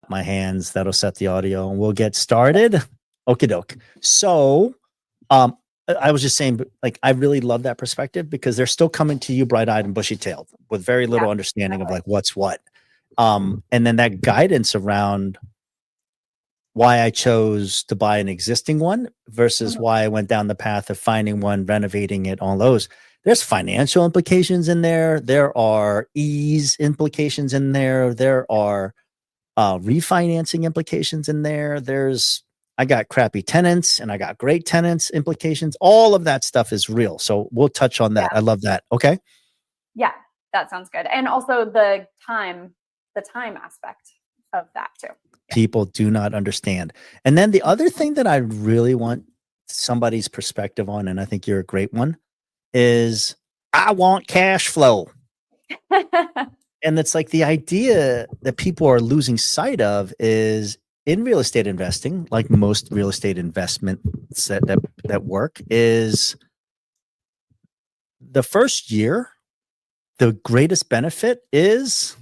my hands. That'll set the audio and we'll get started. Okie doke. So, I was just saying, like, I really love that perspective because they're still coming to you bright-eyed and bushy-tailed with very little understanding of like what's what. And then that guidance around why I chose to buy an existing one versus why I went down the path of finding one, renovating it, all those. There's financial implications in there. There are ease implications in there. There are refinancing implications in there. I got crappy tenants and I got great tenants implications. All of that stuff is real. So we'll touch on that. I love that. Okay. Yeah, that sounds good. And also the time aspect of that too. People do not understand. And then the other thing that I really want somebody's perspective on, and I think you're a great one, is I want cash flow. And it's like the idea that people are losing sight of is in real estate investing, like most real estate investments that work, is the first year, the greatest benefit is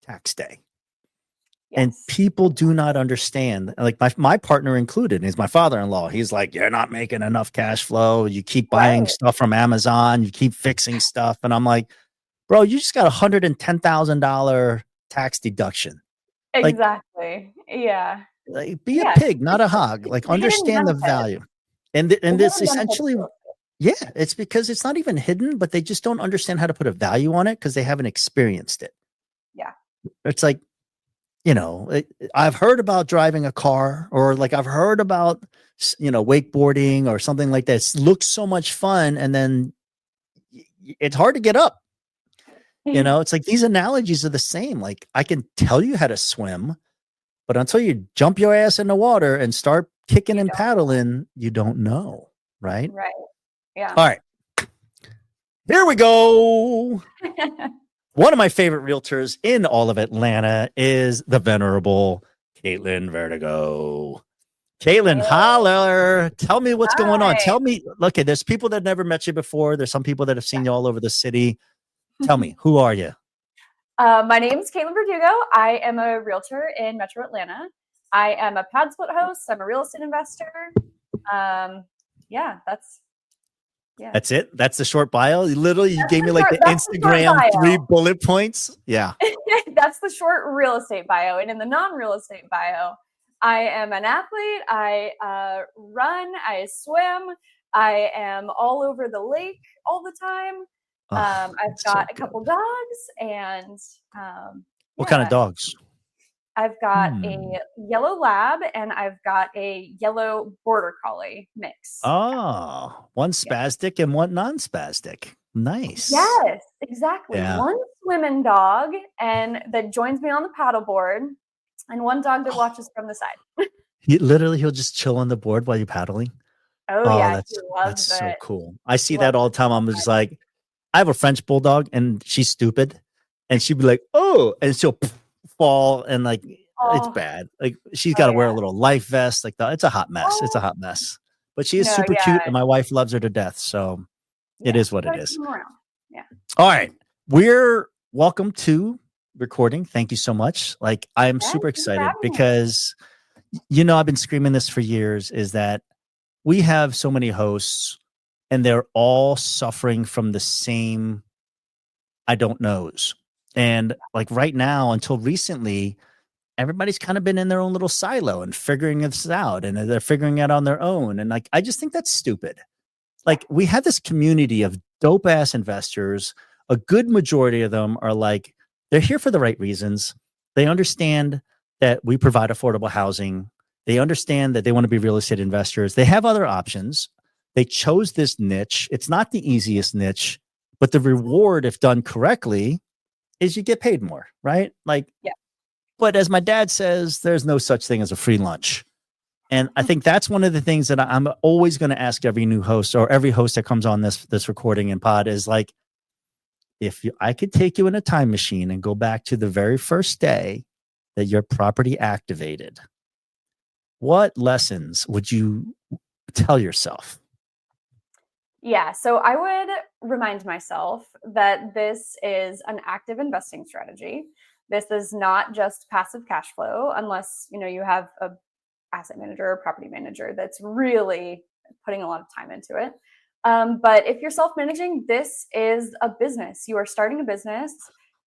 tax day. Yes. And people do not understand, like my partner included is my father-in-law. He's like, you're not making enough cash flow. You keep buying stuff from Amazon. You keep fixing stuff. And I'm like, bro, you just got $110,000 tax deduction. Exactly. Like, like, be a pig, not a hog. Like, understand the value. And this essentially, it's because it's not even hidden, but they just don't understand how to put a value on it because they haven't experienced it. Yeah. It's like, I've heard about driving a car, or like I've heard about, wakeboarding or something like that. It looks so much fun. And then it's hard to get up. It's like these analogies are the same. Like, I can tell you how to swim, but until you jump your ass in the water and start kicking and paddling, you don't know. Right. Right. Yeah. All right. Here we go. One of my favorite realtors in all of Atlanta is the venerable Caitlyn Verdugo. Caitlyn, holler. Tell me what's going on. Tell me, look, there's people that never met you before. There's some people that have seen you all over the city. Tell me, who are you? My name is Caitlyn Verdugo. I am a realtor in Metro Atlanta. I am a PadSplit host. I'm a real estate investor. That's it. That's the short bio. You gave me like the Instagram 3 bullet points. Yeah. That's the short real estate bio. And in the non-real estate bio, I am an athlete. I run, I swim. I am all over the lake all the time. I've got a couple dogs and what kind of dogs? I've got a yellow lab and I've got a yellow border collie mix. Oh, one spastic and one non-spastic. Nice. Yes, exactly. Yeah. One swimming dog and that joins me on the paddleboard, and one dog that watches from the side. He'll just chill on the board while you're paddling. Oh yeah, that's so cool. I see that all the time. I'm just like, I have a French bulldog and she's stupid, and she'd be like, oh, and she'll fall, and like it's bad. Like, she's got to wear a little life vest. Like, it's a hot mess. It's a hot mess. But she is super cute, and my wife loves her to death. So it is what it is. Yeah. All right, we're welcome to recording. Thank you so much. Like, I'm super excited because I've been screaming this for years. Is that we have so many hosts, and they're all suffering from the same I don't knows. And like right now, until recently, everybody's kind of been in their own little silo and figuring this out, and they're figuring it out on their own. And like, I just think that's stupid. Like, we have this community of dope ass investors. A good majority of them are like, they're here for the right reasons. They understand that we provide affordable housing. They understand that they want to be real estate investors. They have other options. They chose this niche. It's not the easiest niche, but the reward, if done correctly, is you get paid more, right? Like, but as my dad says, there's no such thing as a free lunch. And I think that's one of the things that I'm always going to ask every new host, or every host that comes on this recording and pod, is like, I could take you in a time machine and go back to the very first day that your property activated, what lessons would you tell yourself? Yeah, so I would remind myself that this is an active investing strategy, This is not just passive cash flow, unless, you have a asset manager or property manager that's really putting a lot of time into it. But if you're self-managing, this is a business. You are starting a business.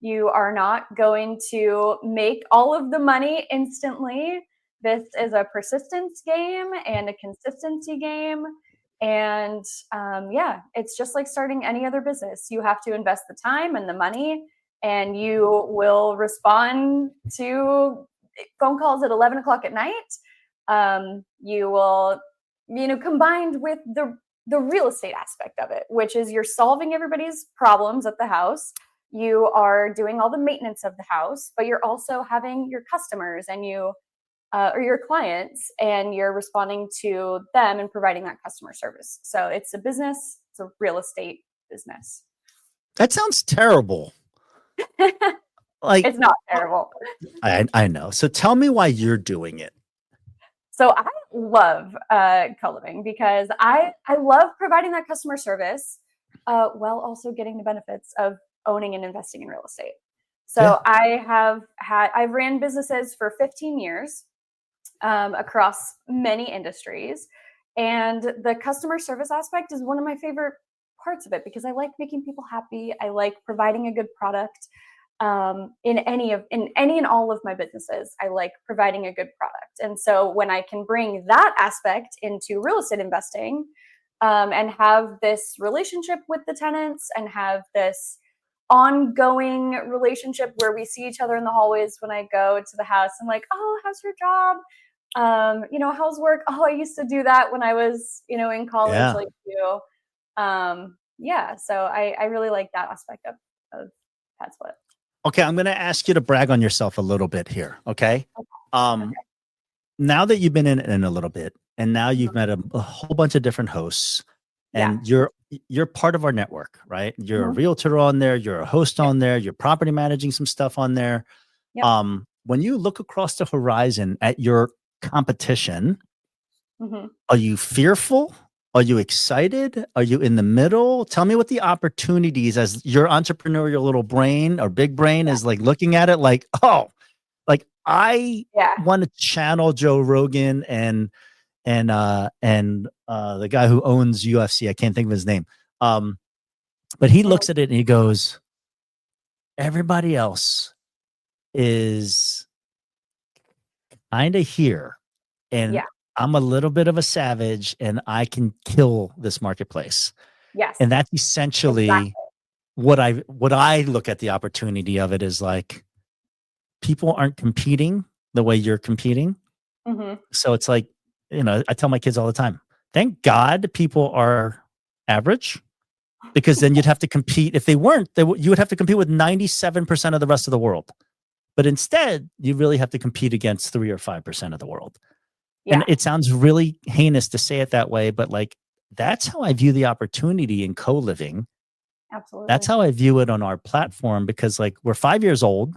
You are not going to make all of the money instantly. This is a persistence game and a consistency game. And it's just like starting any other business. You have to invest the time and the money, and you will respond to phone calls at 11 o'clock at night. You will, combined with the real estate aspect of it, which is you're solving everybody's problems at the house. You are doing all the maintenance of the house, but you're also having your customers and or your clients, and you're responding to them and providing that customer service. So it's a business. It's a real estate business. That sounds terrible. Like, it's not terrible. I know. So tell me why you're doing it. So I love CoLiving because I love providing that customer service while also getting the benefits of owning and investing in real estate. So yeah. I've ran businesses for 15 years across many industries. And the customer service aspect is one of my favorite parts of it because I like making people happy. I like providing a good product. In any and all of my businesses, I like providing a good product. And so when I can bring that aspect into real estate investing, and have this relationship with the tenants and have this ongoing relationship where we see each other in the hallways when I go to the house, I'm like, oh, how's your job? How's work? Oh, I used to do that when I was, in college, like you. So I really like that aspect of PadSplit. Okay, I'm going to ask you to brag on yourself a little bit here, okay? Now that you've been in a little bit, and now you've met a whole bunch of different hosts, and you're part of our network, right? You're a realtor on there, you're a host on there, you're property managing some stuff on there. When you look across the horizon at your competition, are you fearful? Are you excited? Are you in the middle? Tell me what the opportunities as your entrepreneurial little brain or big brain is like looking at it like, oh, like I want to channel Joe Rogan and the guy who owns UFC. I can't think of his name. But he looks at it and he goes, everybody else is kind of here. And I'm a little bit of a savage and I can kill this marketplace. Yes. And that's essentially what I look at the opportunity of it is like people aren't competing the way you're competing. So it's like, I tell my kids all the time, thank God people are average, because then you'd have to compete. If they weren't, you would have to compete with 97% of the rest of the world. But instead, you really have to compete against 3 or 5% of the world. And it sounds really heinous to say it that way, but like, that's how I view the opportunity in CoLiving. Absolutely. That's how I view it on our platform, because like we're 5 years old.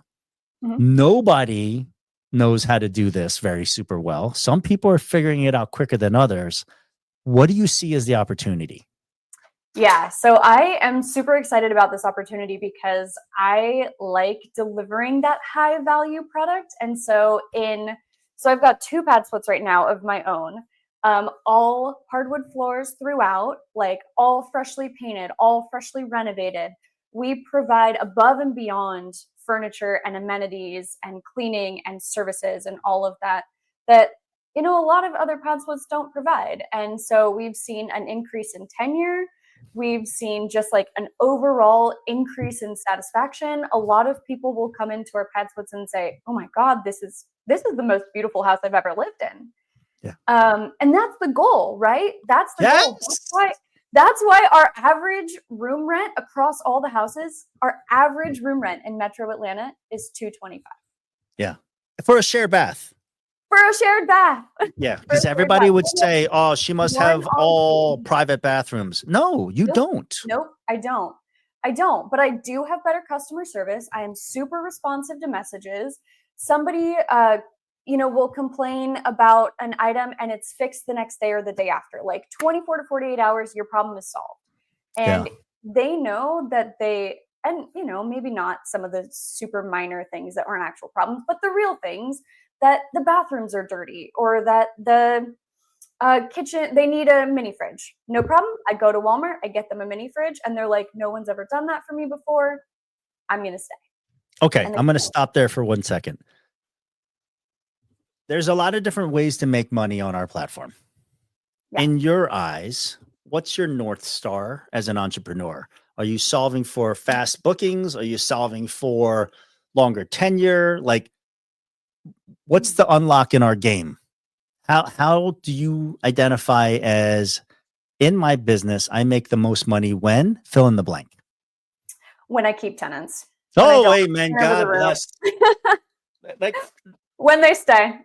Nobody knows how to do this very super well. Some people are figuring it out quicker than others. What do you see as the opportunity? Yeah, so I am super excited about this opportunity because I like delivering that high value product. And so I've got 2 PadSplits right now of my own, all hardwood floors throughout, like all freshly painted, all freshly renovated. We provide above and beyond furniture and amenities and cleaning and services and all of that a lot of other PadSplits don't provide. And so we've seen an increase in tenure. We've seen just like an overall increase in satisfaction. A lot of people will come into our PadSplits and say, oh my God, this is the most beautiful house I've ever lived in. Yeah. And that's the goal, right? That's the goal. That's why our average room rent across all the houses, our average room rent in Metro Atlanta is $225. Yeah. For a shared bath. For a shared bath. Yeah, because everybody would say, oh, she must have all private bathrooms. No, you don't. Nope, I don't. But I do have better customer service. I am super responsive to messages. Somebody, will complain about an item and it's fixed the next day or the day after. Like 24 to 48 hours, your problem is solved. And they know that and maybe not some of the super minor things that aren't actual problems, but the real things, that the bathrooms are dirty, or that the kitchen, they need a mini fridge. No problem. I go to Walmart, I get them a mini fridge, and they're like, no one's ever done that for me before. I'm going to stay. Okay, I'm going to stop there for 1 second. There's a lot of different ways to make money on our platform. Yeah. In your eyes, what's your North Star as an entrepreneur? Are you solving for fast bookings? Are you solving for longer tenure? Like, what's the unlock in our game? How do you identify as, in my business, I make the most money when fill in the blank? When I keep tenants. Oh, amen. God bless. Like when they stay.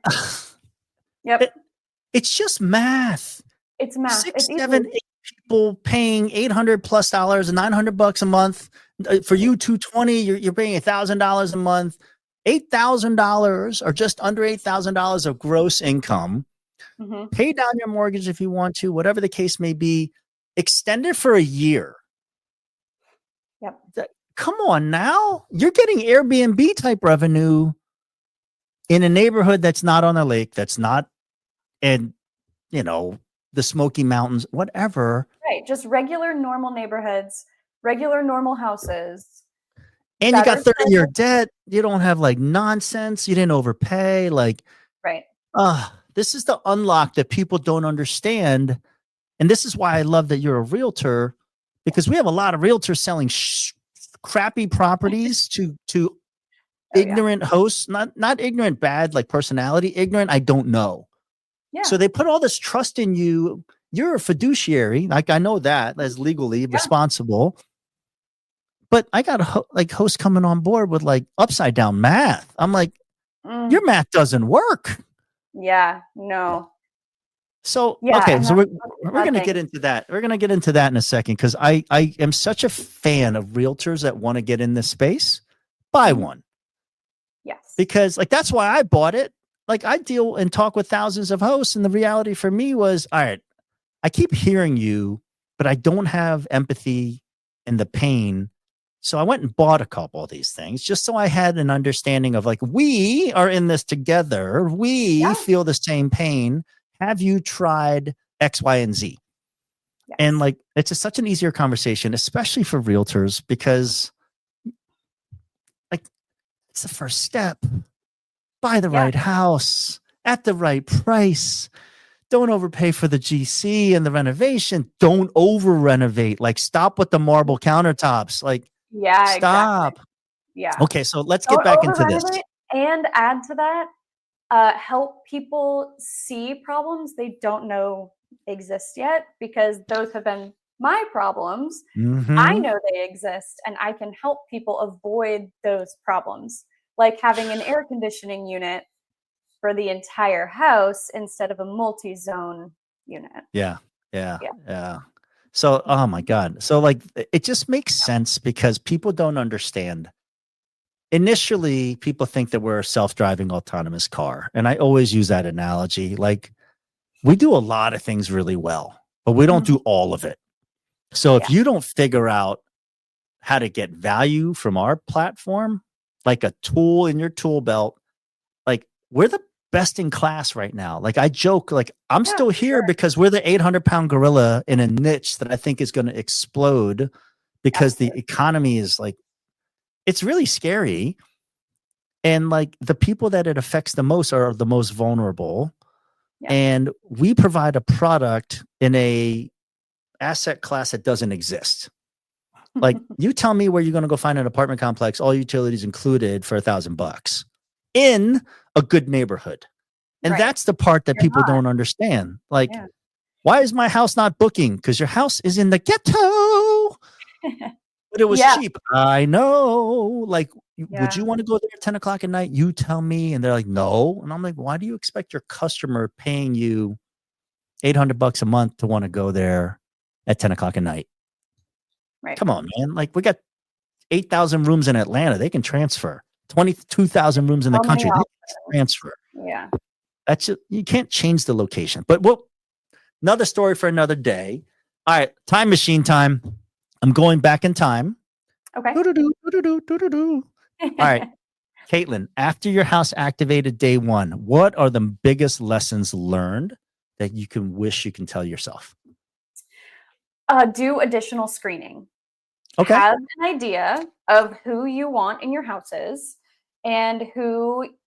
Yep. It's just math. It's math. 6, 7, 8 people paying $800+ and $900 a month. For you, $220. You're paying $1,000 a month. $8,000 or just under $8,000 of gross income. Mm-hmm. Pay down your mortgage if you want to, whatever the case may be. Extend it for a year. Yep. Come on now. You're getting Airbnb type revenue in a neighborhood that's not on a lake, that's not in, the Smoky Mountains, whatever. Right. Just regular, normal neighborhoods, regular, normal houses. And you got 30-year debt. You don't have like nonsense. You didn't overpay. Like, right. This is the unlock that people don't understand. And this is why I love that you're a realtor, because we have a lot of realtors selling crappy properties to ignorant hosts, not ignorant bad, like personality, ignorant, I don't know. Yeah. So they put all this trust in you. You're a fiduciary. Like, I know that as legally responsible. But I got hosts coming on board with like upside down math. I'm like, your math doesn't work. Yeah, no. So, okay, so we're going to get into that. We're going to get into that in a second, because I am such a fan of realtors that want to get in this space. Buy one. Yes. Because that's why I bought it. Like, I deal and talk with thousands of hosts, and the reality for me was, all right, I keep hearing you, but I don't have empathy and the pain. So I went and bought a couple of these things just so I had an understanding of, like, we are in this together. We feel the same pain. Have you tried X, Y, and Z? Yes. And like, it's such an easier conversation, especially for realtors, because like, it's the first step. Buy the right house at the right price. Don't overpay for the GC and the renovation. Don't over renovate. Like, stop with the marble countertops. Like, stop. Exactly. Yeah. Okay. So let's get back into this. And add to that, help people see problems they don't know exist yet, because those have been my problems. Mm-hmm. I know they exist, and I can help people avoid those problems, like having an air conditioning unit for the entire house instead of a multi-zone unit. Yeah. So, oh my God. So like, it just makes sense, because people don't understand. Initially, people think that we're a self-driving autonomous car. And I always use that analogy. Like, we do a lot of things really well, but we don't do all of it. So if you don't figure out how to get value from our platform, like a tool in your tool belt, like, we're the best in class right now. Like, I joke, like, I'm still here because we're the 800-pound gorilla in a niche that I think is going to explode, because the economy is like, it's really scary. And like, the people that it affects the most are the most vulnerable. Yeah. And we provide a product in a asset class that doesn't exist. Like, you tell me where you're going to go find an apartment complex, all utilities included, for $1,000 in a good neighborhood. And that's the part that people don't understand. Like, why is my house not booking? Because your house is in the ghetto. But it was cheap. I know. Like, would you want to go there at 10 o'clock at night? You tell me. And they're like, no. And I'm like, why do you expect your customer paying you $800 a month to want to go there at 10 o'clock at night? Right. Come on, man. Like, we got 8,000 rooms in Atlanta. They can transfer. 22,000 rooms in the country. They can transfer. Yeah. That's it. You can't change the location. But another story for another day. All right. Time machine time. I'm going back in time. Okay. Doo-doo-doo, doo-doo-doo, doo-doo-doo. All right, Caitlyn, after your house activated day one, what are the biggest lessons learned that you can wish you can tell yourself? Do additional screening. Okay. Have an idea of who you want in your houses and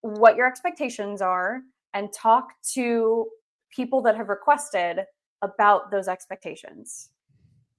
what your expectations are, and talk to people that have requested about those expectations.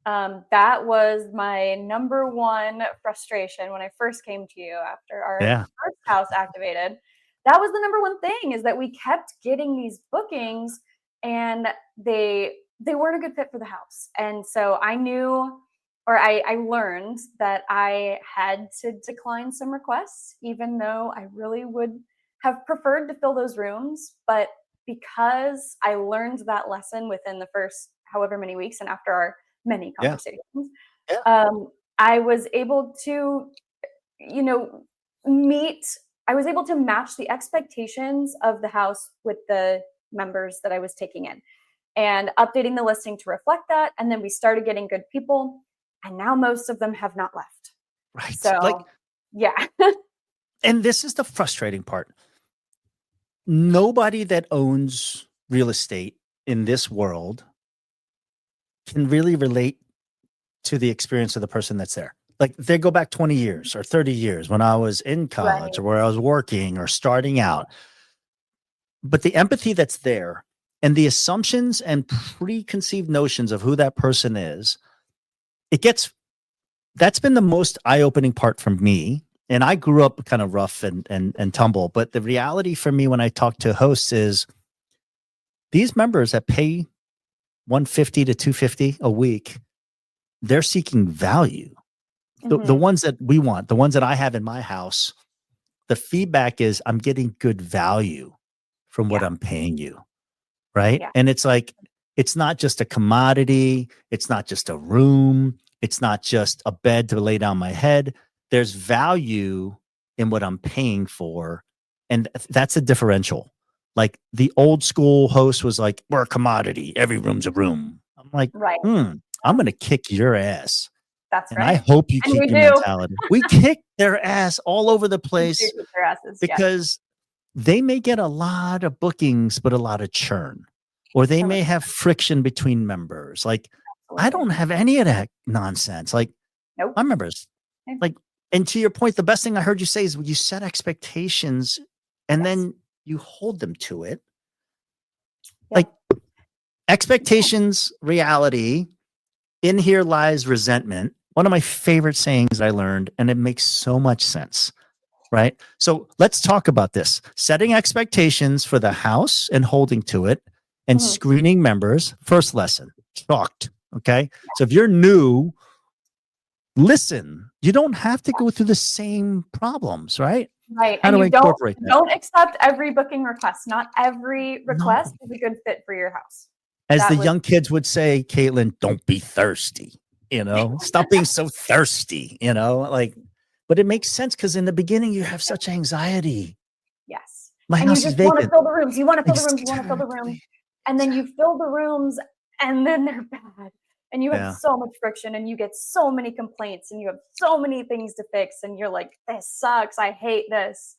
That was my number one frustration when I first came to you after our Yeah. first house activated. That was the number one thing, is that we kept getting these bookings and they weren't a good fit for the house. And so I knew, or I learned that I had to decline some requests, even though I really would have preferred to fill those rooms. But because I learned that lesson within the first however many weeks and after our many Yeah. conversations, Yeah. I was able to, you know, meet, I was able to match the expectations of the house with the members that I was taking in, and updating the listing to reflect that. And then we started getting good people, and now most of them have not left. Right. Like, So, yeah. and this is the frustrating part. Nobody that owns real estate in this world can really relate to the experience of the person that's there. Like, they go back 20 years or 30 years when I was in college Right. or where I was working or starting out. But the empathy that's there and the assumptions and preconceived notions of who that person is, that's been the most eye-opening part for me. And I grew up kind of rough and tumble. But the reality for me when I talk to hosts is these members that pay 150 to 250 a week, they're seeking value. The Mhm. ones that we want, the ones that I have in my house, the feedback is I'm getting good value from what Yeah. I'm paying you. Right. Yeah. And it's like, it's not just a commodity. It's not just a room. It's not just a bed to lay down my head. There's value in what I'm paying for. And that's a differential. Like the old school host was like, we're a commodity. Every room's a room. I'm like, Right. I'm going to kick your ass. That's And I right. hope you And keep we your do. mentality. We kick their ass all over the We do place kick their asses. Yeah. because they may get a lot of bookings, but a lot of churn, or they So much. may have friction between members. Like, I don't Absolutely. have any of that nonsense. Like, Nope. my members, Okay. like, and to your point, the best thing I heard you say is you set expectations and Yes. then you hold them to it. Yeah. Like, expectations, reality, in here lies resentment. One of my favorite sayings I learned, and it makes so much sense. Right. So let's talk about this. Setting expectations for the house and holding to it, and Mhm. screening members. First lesson, chalked. Okay. So if you're new, listen, you don't have to go through the same problems, right? Right. How And do I you don't incorporate that? don't accept every booking request. Not every No. request is a good fit for your house. As the That was young kids would say, Caitlyn, don't be thirsty. Stop being so thirsty, like, but it makes sense because in the beginning you have such anxiety. yes. My And you house is just want to vacant. fill the rooms. You want to fill the rooms. You want to fill the rooms. Exactly. And then you fill the rooms, and then they're bad. And you have Yeah. so much friction, and you get so many complaints, and you have so many things to fix, and you're like, this sucks. I hate this.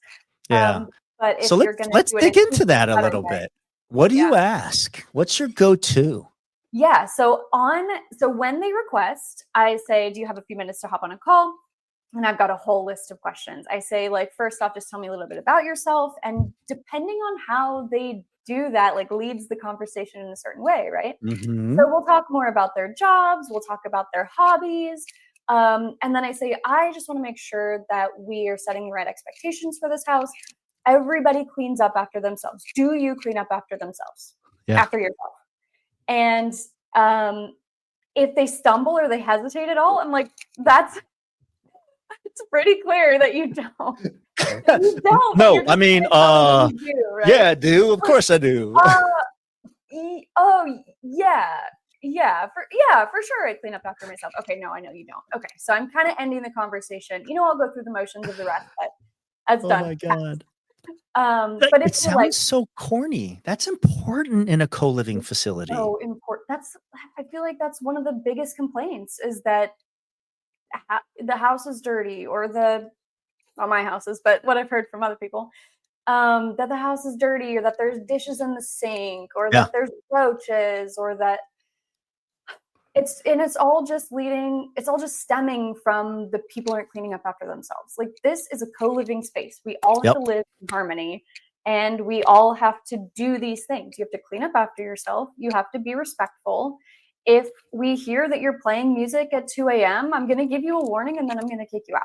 Yeah. But if So you're let's gonna let's do it in dig into incremental that a better little way. bit. What do Yeah. you ask? What's your go-to? Yeah. So when they request, I say, do you have a few minutes to hop on a call? And I've got a whole list of questions. I say, like, first off, just tell me a little bit about yourself. And depending on how they do that, like, leads the conversation in a certain way, right? Mm-hmm. So we'll talk more about their jobs, we'll talk about their hobbies. And then I say, I just want to make sure that we are setting the right expectations for this house. Everybody cleans up after themselves. Do you clean up after themselves? Yeah. After yourself? And if they stumble or they hesitate at all, I'm like, it's pretty clear that you don't. You don't. No, You're I just mean, gonna tell me that you do, right? yeah, I do. Of course I do. Uh, oh yeah, for sure. I clean up after myself. Okay, no, I know you don't. Okay, so I'm kind of ending the conversation. I'll go through the motions of the rest, but that's Oh done. my God. But It if you're like, sounds so corny. That's important in a co-living facility. so important, I feel like that's one of the biggest complaints, is that the house is dirty, or not my houses, but what I've heard from other people, that the house is dirty, or that there's dishes in the sink, or Yeah. that there's roaches, or that it's all just stemming from the people aren't cleaning up after themselves. Like, this is a co-living space. We all have to live in harmony, and we all have to do these things. You have to clean up after yourself. You have to be respectful. If we hear that you're playing music at 2 a.m., I'm going to give you a warning, and then I'm going to kick you out.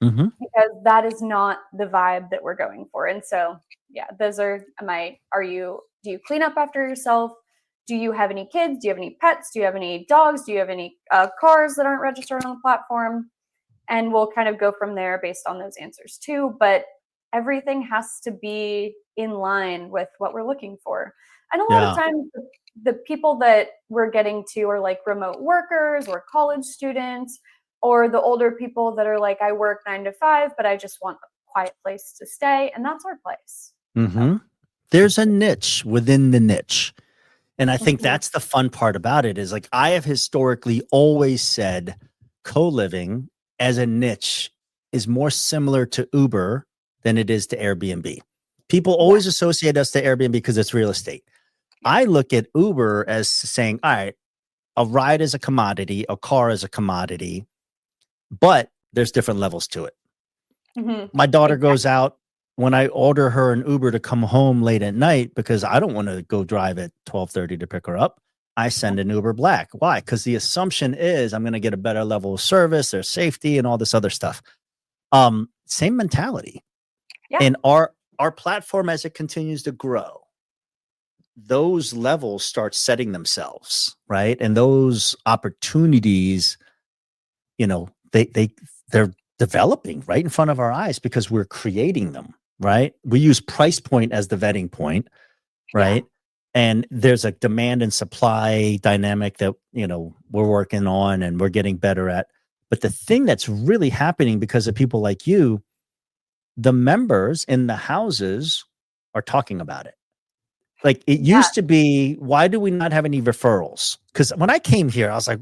Mm-hmm. Because that is not the vibe that we're going for. And so, yeah, those are do you clean up after yourself? Do you have any kids? Do you have any pets? Do you have any dogs? Do you have any cars that aren't registered on the platform? And we'll kind of go from there based on those answers too. But everything has to be in line with what we're looking for. And a lot of times, the people that we're getting to are like remote workers or college students, or the older people that are like, I work 9 to 5, but I just want a quiet place to stay. And that's our place. Mm-hmm. There's a niche within the niche. And I think that's the fun part about it, is like, I have historically always said co-living as a niche is more similar to Uber than it is to Airbnb. People always associate us to Airbnb because it's real estate. I look at Uber as saying, all right, a ride is a commodity, a car is a commodity, but there's different levels to it. Mm-hmm. My daughter goes out. When I order her an Uber to come home late at night, because I don't want to go drive at 12:30 to pick her up, I send an Uber Black. Why? Because the assumption is I'm going to get a better level of service, there's safety, and all this other stuff. Same mentality. Yeah. And our platform, as it continues to grow, those levels start setting themselves, right? And those opportunities, they're developing right in front of our eyes because we're creating them, right? We use price point as the vetting point, right? Yeah. And there's a demand and supply dynamic that, we're working on and we're getting better at. But the thing that's really happening because of people like you, the members in the houses are talking about it. Like, it used to be, why do we not have any referrals? Because when I came here, I was like,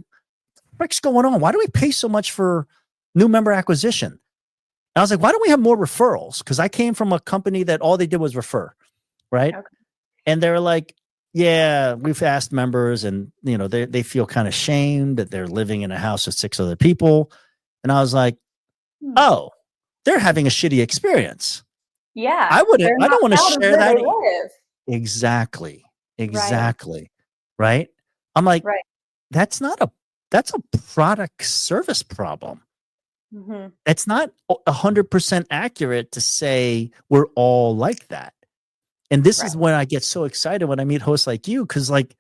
what's going on? Why do we pay so much for new member acquisition? And I was like, why don't we have more referrals? Because I came from a company that all they did was refer, right? Okay. And they're like, yeah, we've asked members, and they feel kind of shamed that they're living in a house with 6 other people. And I was like, oh, they're having a shitty experience. Yeah. I don't want to share that. Exactly. Right. I'm like, that's a product service problem. Mm-hmm. It's not 100% accurate to say we're all like that. And this is when I get so excited when I meet hosts like you, because like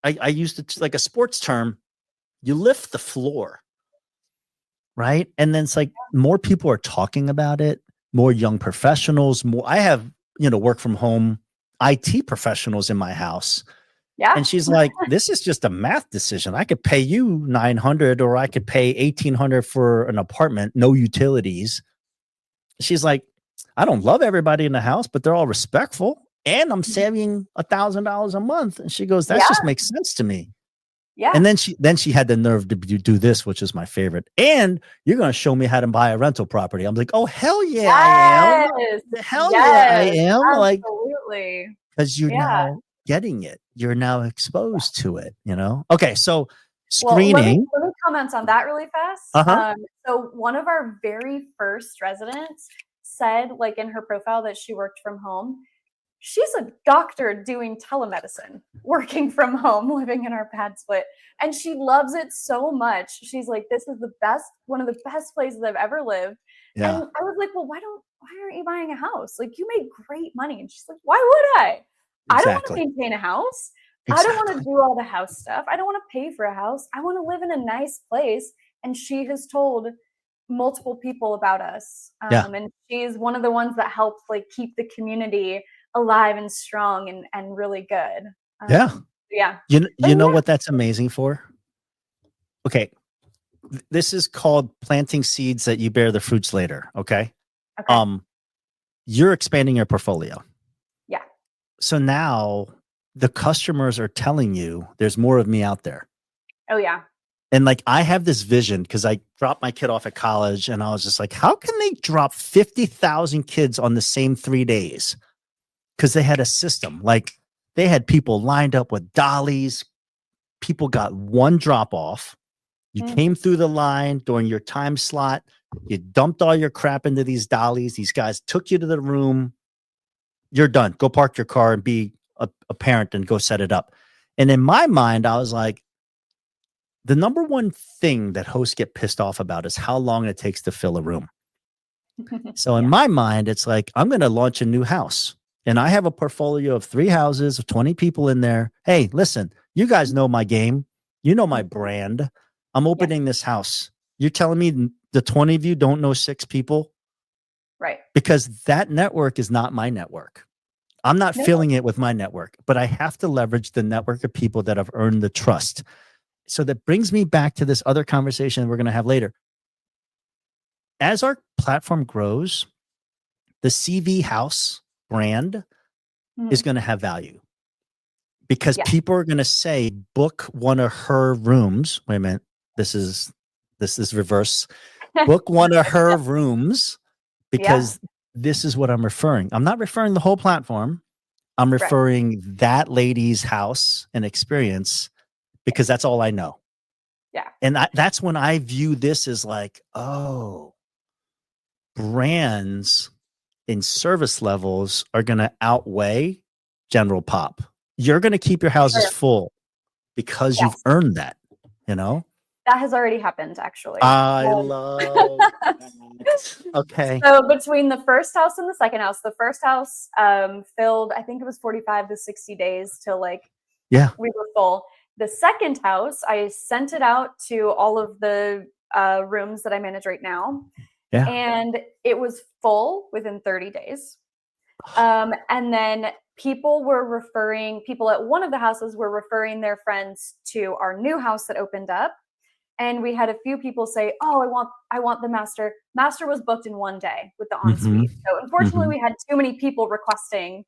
I used it like a sports term, you lift the floor, right? And then it's like more people are talking about it, more young professionals, I have, work from home IT professionals in my house. Yeah. And she's like, this is just a math decision. I could pay you $900 or I could pay $1,800 for an apartment, no utilities. She's like, I don't love everybody in the house, but they're all respectful. And I'm saving $1,000 a month. And she goes, that just makes sense to me. Yeah. And then she had the nerve to do this, which is my favorite. And you're going to show me how to buy a rental property. I'm like, oh, hell yeah, I am. Hell yeah, I am. Absolutely. Like, because you're now getting it. You're now exposed to it, Okay, so screening. Well, let me comment on that really fast. Uh-huh. So one of our very first residents said, like, in her profile, that she worked from home. She's a doctor doing telemedicine, working from home, living in our PadSplit. And she loves it so much. She's like, this is one of the best places I've ever lived. Yeah. And I was like, well, why aren't you buying a house? Like, you made great money. And she's like, why would I? Exactly. I don't want to maintain a house. Exactly. I don't want to do all the house stuff. I don't want to pay for a house. I want to live in a nice place. And she has told multiple people about us. And she's one of the ones that helps like keep the community alive and strong and really good. Yeah. You know what that's amazing for? Okay. This is called planting seeds that you bear the fruits later. Okay. You're expanding your portfolio. Yeah. So now the customers are telling you there's more of me out there. Oh yeah. And like, I have this vision because I dropped my kid off at college and I was just like, how can they drop 50,000 kids on the same 3 days? Because they had a system. Like, they had people lined up with dollies. People got one drop off. You came through the line during your time slot. You dumped all your crap into these dollies. These guys took you to the room. You're done. Go park your car and be a parent and go set it up. And in my mind, I was like, the number one thing that hosts get pissed off about is how long it takes to fill a room. So in my mind, it's like, I'm going to launch a new house and I have a portfolio of 3 houses of 20 people in there. Hey, listen, you guys know my game. You know my brand. I'm opening this house. You're telling me the 20 of you don't know 6 people? Right. Because that network is not my network. I'm not filling it with my network, but I have to leverage the network of people that have earned the trust. So that brings me back to this other conversation we're going to have later. As our platform grows, the CV House brand is going to have value because people are going to say, book one of her rooms. Wait a minute. This is reverse. Book one of her rooms because this is what I'm referring. I'm not referring the whole platform. I'm referring that lady's house and experience because that's all I know. Yeah. And that's when I view this as like, oh, brands in service levels are going to outweigh general pop. You're going to keep your houses full because you've earned that, you know? That has already happened, actually. I love that. Okay. So between the first house and the second house, the first house filled, I think it was 45 to 60 days till like we were full. The second house, I sent it out to all of the rooms that I manage right now. Yeah. And it was full within 30 days. And then people at one of the houses were referring their friends to our new house that opened up. And we had a few people say, oh, I want the master. Master was booked in 1 day with the ensuite. So unfortunately, we had too many people requesting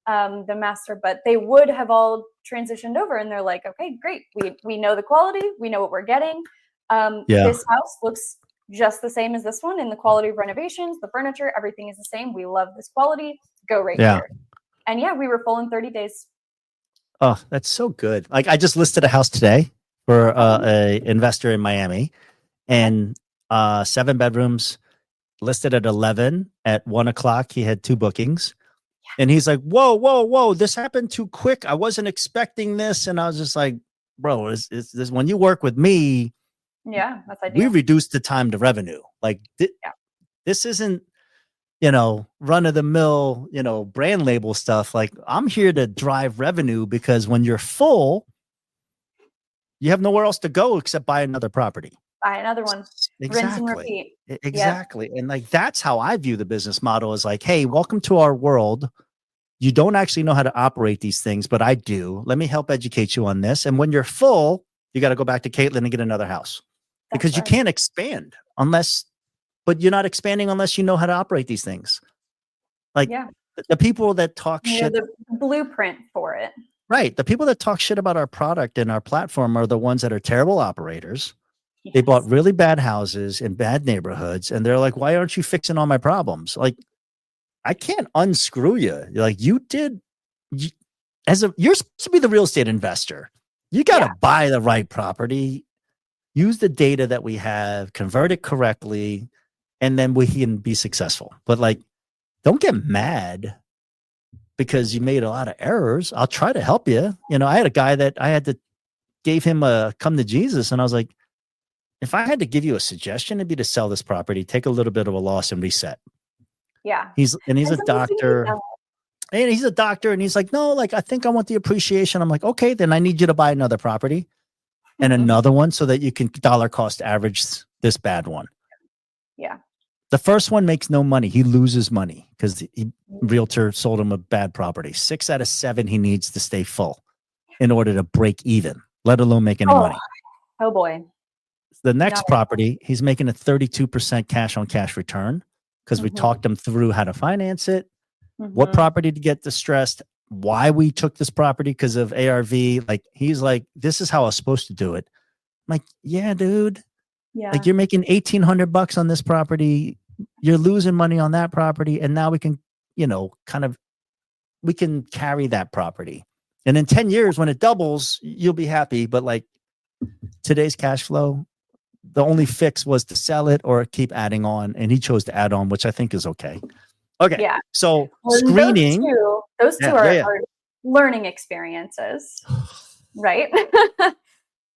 the master, but they would have all transitioned over. And they're like, okay, great. We know the quality. We know what we're getting. This house looks just the same as this one in the quality of renovations, the furniture, everything is the same. We love this quality. Go right here. And we were full in 30 days. Oh, that's so good. Like, I just listed a house today for a investor in Miami, and 7 bedrooms, listed at 11. At 1 o'clock, he had 2 bookings, and he's like, "Whoa! This happened too quick. I wasn't expecting this." And I was just like, "Bro, is this when you work with me? Yeah, that's ideal. We reduced the time to revenue. Like, this isn't, run of the mill, brand label stuff. Like, I'm here to drive revenue because when you're full, you have nowhere else to go except buy another property. Buy another one. Exactly. Rinse and repeat. Exactly. And like, that's how I view the business model is like, hey, welcome to our world. You don't actually know how to operate these things, but I do. Let me help educate you on this. And when you're full, you got to go back to Caitlyn and get another house because you can't expand but you're not expanding unless you know how to operate these things. Like the people that talk shit. The blueprint for it. Right. The people that talk shit about our product and our platform are the ones that are terrible operators. Yes. They bought really bad houses in bad neighborhoods. And they're like, why aren't you fixing all my problems? Like, I can't unscrew you. Like you're supposed to be the real estate investor. You got to buy the right property, use the data that we have, convert it correctly, and then we can be successful. But like, don't get mad because you made a lot of errors. I'll try to help you. I had a guy that I gave him a come to Jesus. And I was like, if I had to give you a suggestion, it'd be to sell this property, take a little bit of a loss and reset. Yeah. He's a doctor. And he's a doctor. And he's like, no, like, I think I want the appreciation. I'm like, okay, then I need you to buy another property and another one so that you can dollar cost average this bad one. Yeah. The first one makes no money. He loses money because Realtor sold him a bad property. 6 out of 7 he needs to stay full in order to break even, let alone make any money. Oh boy. The next property, he's making a 32% cash on cash return because we talked him through how to finance it, what property to get distressed, why we took this property because of ARV. Like, he's like, this is how I was supposed to do it. like, yeah, dude. Yeah. Like, you're making $1,800 on this property. You're losing money on that property. And now we can, we can carry that property. And in 10 years, when it doubles, you'll be happy. But like today's cash flow, the only fix was to sell it or keep adding on. And he chose to add on, which I think is okay. Okay. Yeah. So well, screening. Those two are learning experiences, right?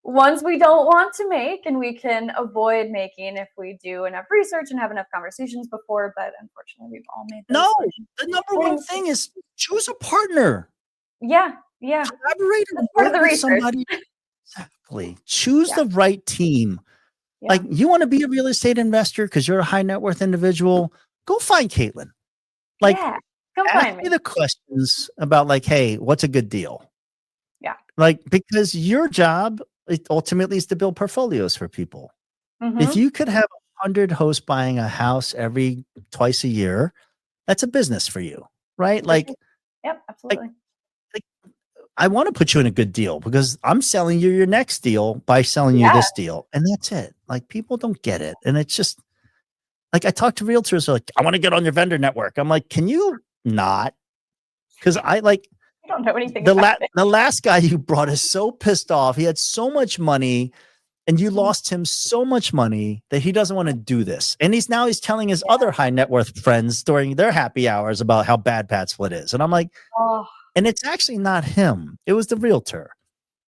Ones we don't want to make and we can avoid making if we do enough research and have enough conversations before. But unfortunately, we've all made those. No, the number one thing is choose a partner. Yeah. Collaborate with somebody. Exactly. Choose the right team. Yeah. Like, you want to be a real estate investor because you're a high net worth individual, go find Caitlyn. Like, ask me the questions about like, hey, what's a good deal? Yeah. Like, because your job ultimately is to build portfolios for people. Mm-hmm. If you could have 100 hosts buying a house twice a year, that's a business for you, right? Like, yep, absolutely. Like, I want to put you in a good deal because I'm selling you your next deal by selling you this deal. And that's it. Like, people don't get it. And it's just like, I talk to realtors like, I want to get on your vendor network. I'm like, can you not? Because I don't know anything. The last guy you brought is so pissed off. He had so much money and you lost him so much money that he doesn't want to do this. And he's telling his other high net worth friends during their happy hours about how bad PadSplit is. And I'm like, and it's actually not him. It was the realtor.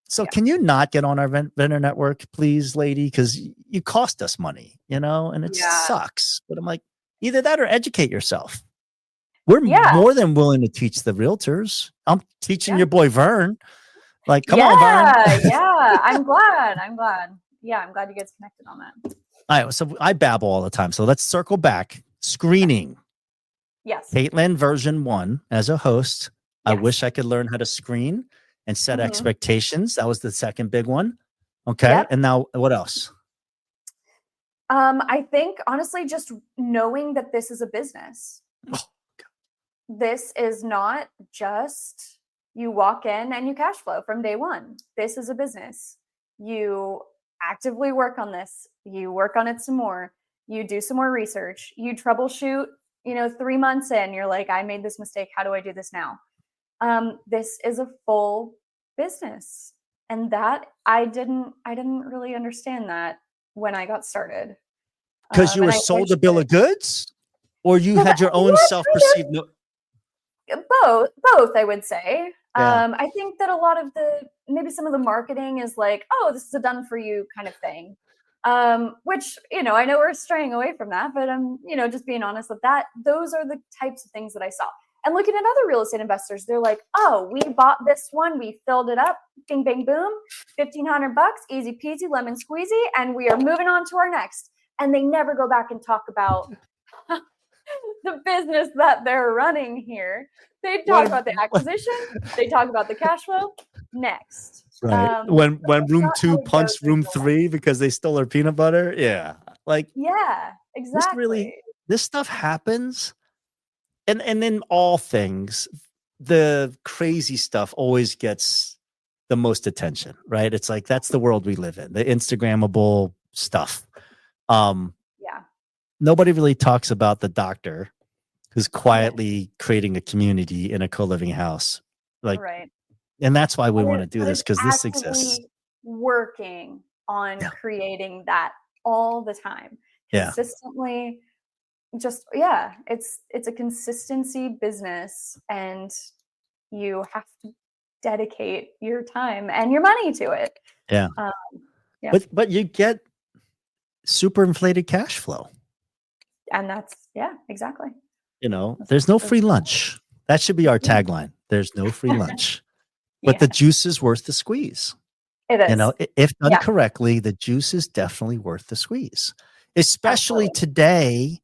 So can you not get on our vendor network, please, lady? Because you cost us money, and it sucks. But I'm like, either that or educate yourself. We're more than willing to teach the realtors. I'm teaching your boy Vern. Like, come on, Vern. Yeah, I'm glad. Yeah, I'm glad you guys connected on that. All right, so I babble all the time. So let's circle back. Screening. Yes. Caitlyn version 1 as a host. Yes. I wish I could learn how to screen and set expectations. That was the second big one. Okay. Yep. And now what else? I think honestly, just knowing that this is a business. This is not just you walk in and you cash flow from day one. This is a business. You actively work on this. You work on it some more. You do some more research. You troubleshoot, 3 months in, you're like, I made this mistake. How do I do this now? This is a full business. And that I didn't really understand that when I got started. Because you were sold a bill of goods, or you had your own self-perceived. Both, I would say. Yeah. I think that a lot of maybe some of the marketing is like, oh, this is a done for you kind of thing. Which, I know we're straying away from that, but I'm, just being honest with that. Those are the types of things that I saw. And looking at other real estate investors, they're like, oh, we bought this one, we filled it up, bing, bang, boom, $1,500, easy peasy, lemon squeezy, and we are moving on to our next. And they never go back and talk about the business that they're running here. They talk about the acquisition, they talk about the cash flow. Next. Right. When room 2 punched room 3 because they stole her peanut butter. Yeah. Like, yeah, exactly. This stuff happens. And in all things, the crazy stuff always gets the most attention, right? It's like, that's the world we live in, the Instagrammable stuff. Nobody really talks about the doctor who's quietly creating a community in a co-living house. Like, right. And that's why we want to do this, because this exists. Working on creating that all the time. Consistently. Just it's a consistency business, and you have to dedicate your time and your money to it. But you get super inflated cash flow, and that's exactly. There's no free lunch. That should be our tagline. There's no free lunch, but the juice is worth the squeeze. It is. If done correctly, the juice is definitely worth the squeeze, especially today.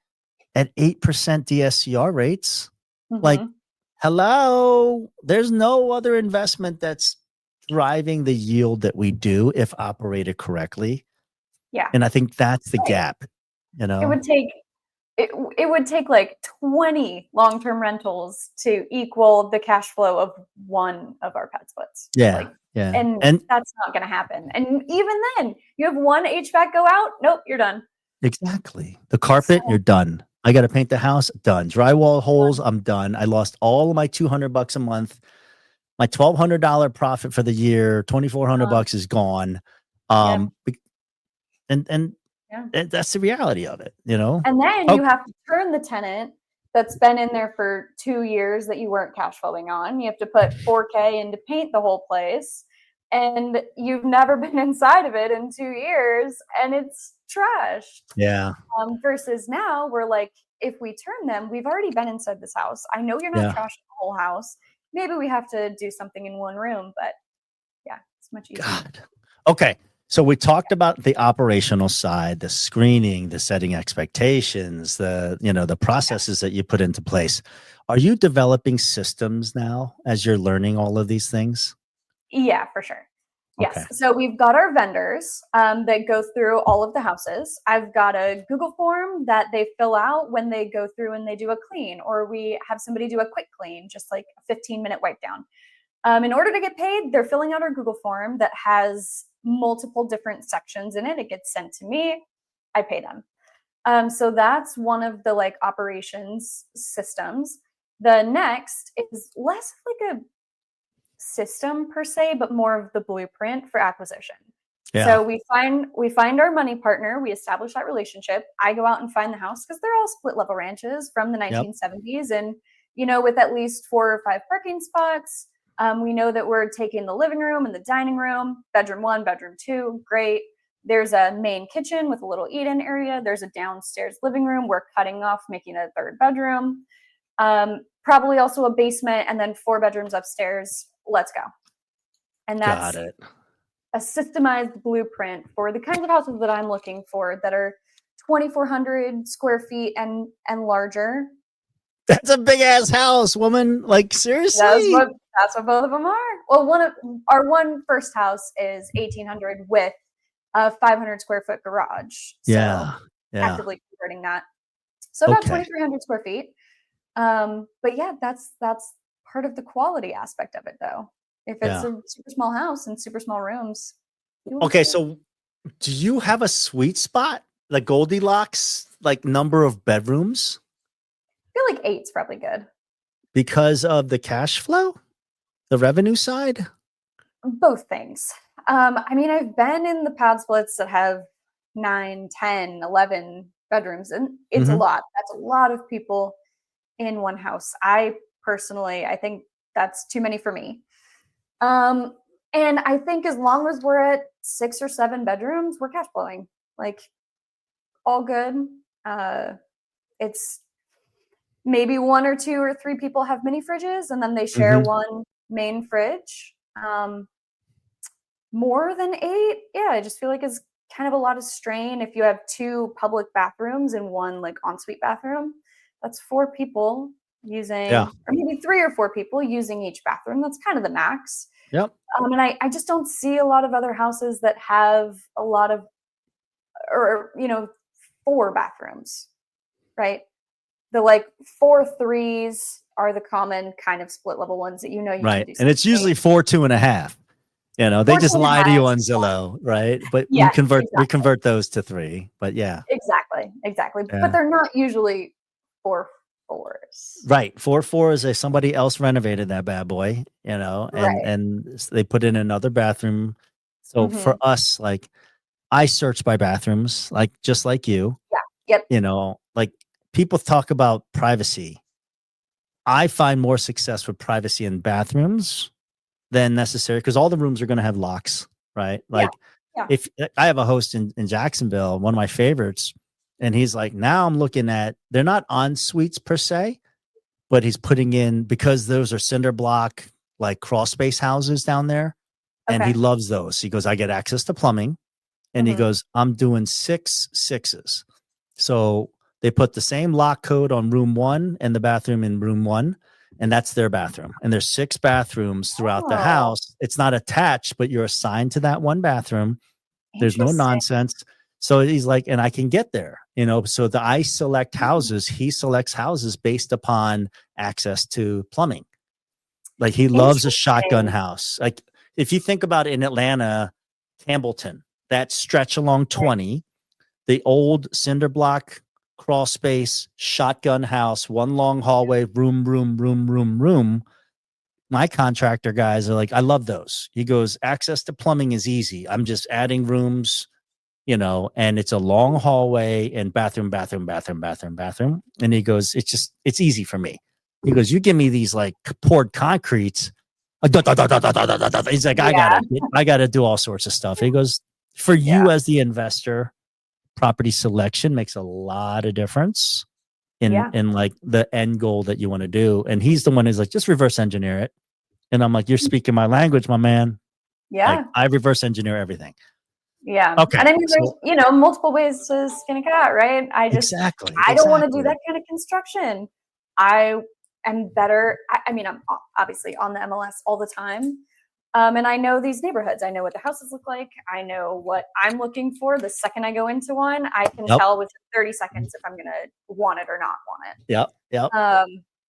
At 8% DSCR rates, like, hello, there's no other investment that's driving the yield that we do if operated correctly. Yeah. And I think that's the gap, It would take it would take like 20 long-term rentals to equal the cash flow of one of our PadSplits. Yeah. Like, Yeah. and that's not going to happen. And even then, you have one HVAC go out, nope, you're done. Exactly. The carpet, you're done. I got to paint the house, done. Drywall holes, I'm done. I lost all of my $200 a month. My $1,200 profit for the year, $2,400 is gone. And that's the reality of it, you know? And then you have to turn the tenant that's been in there for 2 years that you weren't cash flowing on. You have to put $4K in to paint the whole place. And you've never been inside of it in 2 years and it's trashed. Yeah. Versus now we're like, if we turn them, we've already been inside this house. I know you're not trashing the whole house. Maybe we have to do something in one room, but yeah, it's much easier. God. Okay. So we talked about the operational side, the screening, the setting expectations, the processes that you put into place. Are you developing systems now as you're learning all of these things? Yeah, for sure. Yes. Okay. So we've got our vendors that go through all of the houses. I've got a Google form that they fill out when they go through and they do a clean, or we have somebody do a quick clean, just like a 15-minute wipe down. In order to get paid, they're filling out our Google form that has multiple different sections in it. It gets sent to me. I pay them. So that's one of the like operations systems. The next is less like a system per se, but more of the blueprint for acquisition. Yeah. So we find our money partner, we establish that relationship. I go out and find the house because they're all split level ranches from the 1970s. And, with at least 4 or 5 parking spots, we know that we're taking the living room and the dining room, bedroom 1, bedroom 2, great. There's a main kitchen with a little eat-in area. There's a downstairs living room. We're cutting off, making a 3rd bedroom. Probably also a basement and then 4 bedrooms upstairs. Let's go. And that's a systemized blueprint for the kinds of houses that I'm looking for that are 2,400 square feet and larger. That's a big ass house, woman. Like, seriously? That's what both of them are. Well, our first house is 1,800 with a 500 square foot garage. So actively converting that. So about 2,300 square feet. But yeah, that's part of the quality aspect of it, though. If it's a super small house and super small rooms. Okay, so do you have a sweet spot, like Goldilocks, like number of bedrooms? I feel like 8's probably good. Because of the cash flow, the revenue side? Both things. I mean, I've been in the PadSplits that have 9, 10, 11 bedrooms, and it's a lot. That's a lot of people in one house. I think that's too many for me. And I think as long as we're at 6 or 7 bedrooms, we're cash flowing. Like, all good. It's maybe 1 or 2 or 3 people have mini fridges, and then they share one main fridge. More than 8, I just feel like it's kind of a lot of strain. If you have 2 public bathrooms and 1 like ensuite bathroom, that's 4 people using, or maybe 3 or 4 people using each bathroom. That's kind of the max. Yep. And I just don't see a lot of other houses that have a lot of, or 4 bathrooms, right? The like 4 3s are the common kind of split level ones that you can do. And it's usually 4 2.5. They just lie to you on Zillow, right? But we convert those to 3. But exactly. Yeah. But they're not usually 4 4s. Right. 4 4 is somebody else renovated that bad boy, and they put in another bathroom. So for us, like, I search by bathrooms, like just like you. Yeah. Yep. Like, people talk about privacy. I find more success with privacy in bathrooms than necessary, because all the rooms are going to have locks, right? Like, if I have a host in Jacksonville, one of my favorites, and he's like, now I'm looking at, they're not en suites per se, but he's putting in, because those are cinder block, like crawl space houses down there. And he loves those. He goes, I get access to plumbing. And he goes, I'm doing 6 6s. So they put the same lock code on room 1 and the bathroom in room 1. And that's their bathroom. And there's 6 bathrooms throughout the house. It's not attached, but you're assigned to that one bathroom. There's no nonsense. So he's like, and I can get there, so I select houses. He selects houses based upon access to plumbing. Like he loves a shotgun house. Like if you think about it in Atlanta, Campbellton, that stretch along 20, the old cinder block, crawl space, shotgun house, one long hallway, room. My contractor guys are like, I love those. He goes, access to plumbing is easy. I'm just adding rooms, and it's a long hallway and bathroom. And he goes, it's easy for me. He goes, you give me these like poured concretes. He's like, I gotta do all sorts of stuff. He goes, for you as the investor, property selection makes a lot of difference in like the end goal that you want to do. And he's the one who's like, just reverse engineer it. And I'm like, you're speaking my language, my man. Yeah. Like, I reverse engineer everything. Yeah. Okay. And I mean, there's, multiple ways to skin a cat, right? I don't want to do that kind of construction. I am better. I mean, I'm obviously on the MLS all the time. And I know these neighborhoods. I know what the houses look like. I know what I'm looking for. The second I go into one, I can tell within 30 seconds if I'm going to want it or not want it. Yep.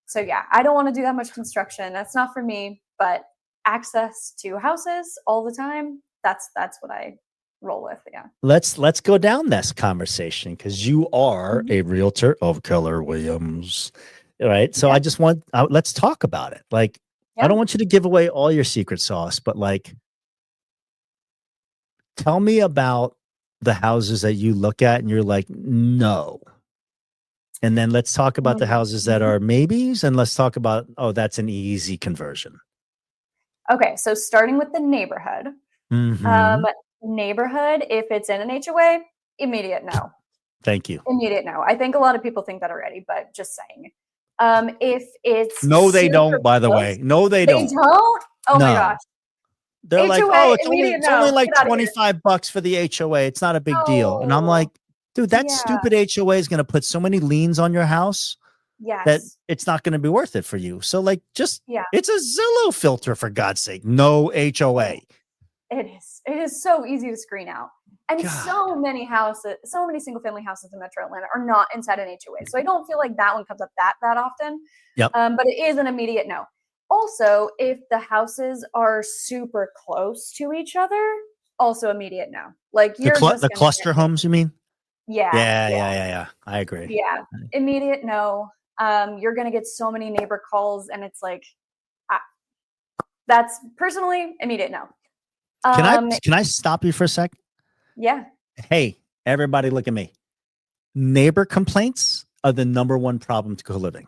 So yeah, I don't want to do that much construction. That's not for me, but access to houses all the time. That's what I roll with. Yeah. Let's go down this conversation because you are a realtor of Keller Williams, right? So I just let's talk about it. Like, I don't want you to give away all your secret sauce, but like, tell me about the houses that you look at and you're like, no. And then let's talk about the houses that are maybes, and let's talk about, that's an easy conversion. Okay, so starting with the neighborhood. Neighborhood, if it's in an HOA, immediate no. Thank you. Immediate no. I think a lot of people think that already, but just saying. If it's they don't, by the way. No, they don't. They don't? Oh my gosh. They're HOA, like, it's only like $25 for the HOA. It's not a big deal. And I'm like, dude, that stupid HOA is going to put so many liens on your house that it's not going to be worth it for you. So like, it's a Zillow filter, for God's sake. No HOA. It is so easy to screen out. And so many single family houses in Metro Atlanta are not inside an HOA. So I don't feel like that one comes up that often. Yep. But it is an immediate no. Also, if the houses are super close to each other, also immediate no. Like the cluster homes, you mean? Yeah. I agree. Yeah. Immediate no. You're going to get so many neighbor calls, and it's like, that's personally immediate no. Can I stop you for a sec? Yeah. Hey, everybody, look at me. Neighbor complaints are the number one problem to co-living.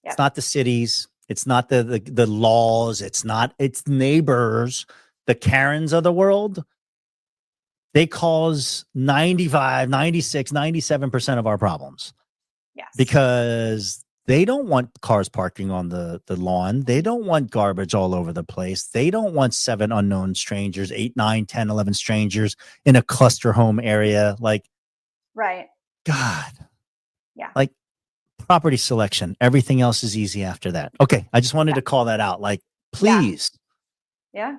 Yep. It's not the cities. It's not the laws. It's neighbors, the Karens of the world. They cause 95, 96, 97% of our problems. Yes. Because they don't want cars parking on the lawn. They don't want garbage all over the place. They don't want 7 unknown strangers, 8, 9, 10, 11 strangers in a cluster home area. Like, right. God. Yeah. Like, property selection. Everything else is easy after that. Okay. I just wanted to call that out. Like, please. Yeah.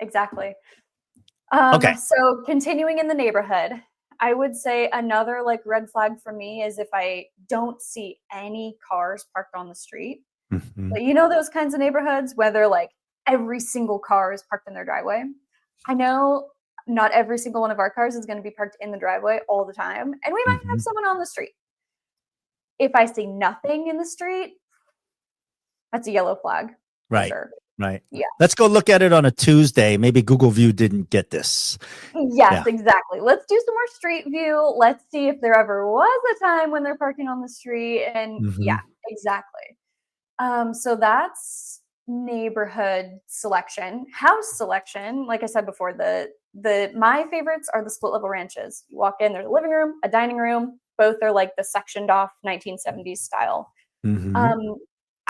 Exactly. Okay. So continuing in the neighborhood, I would say another like red flag for me is if I don't see any cars parked on the street. Mm-hmm. But those kinds of neighborhoods where they're like every single car is parked in their driveway. I know not every single one of our cars is going to be parked in the driveway all the time, and we might have someone on the street. If I see nothing in the street, that's a yellow flag. Right. Sure. Right. Yeah. Let's go look at it on a Tuesday. Maybe Google View didn't get this. Yes, exactly. Let's do some more street view. Let's see if there ever was a time when they're parking on the street. And exactly. So that's neighborhood selection. House selection, like I said before, my favorites are the split level ranches. You walk in, there's a living room, a dining room. Both are like the sectioned off 1970s style.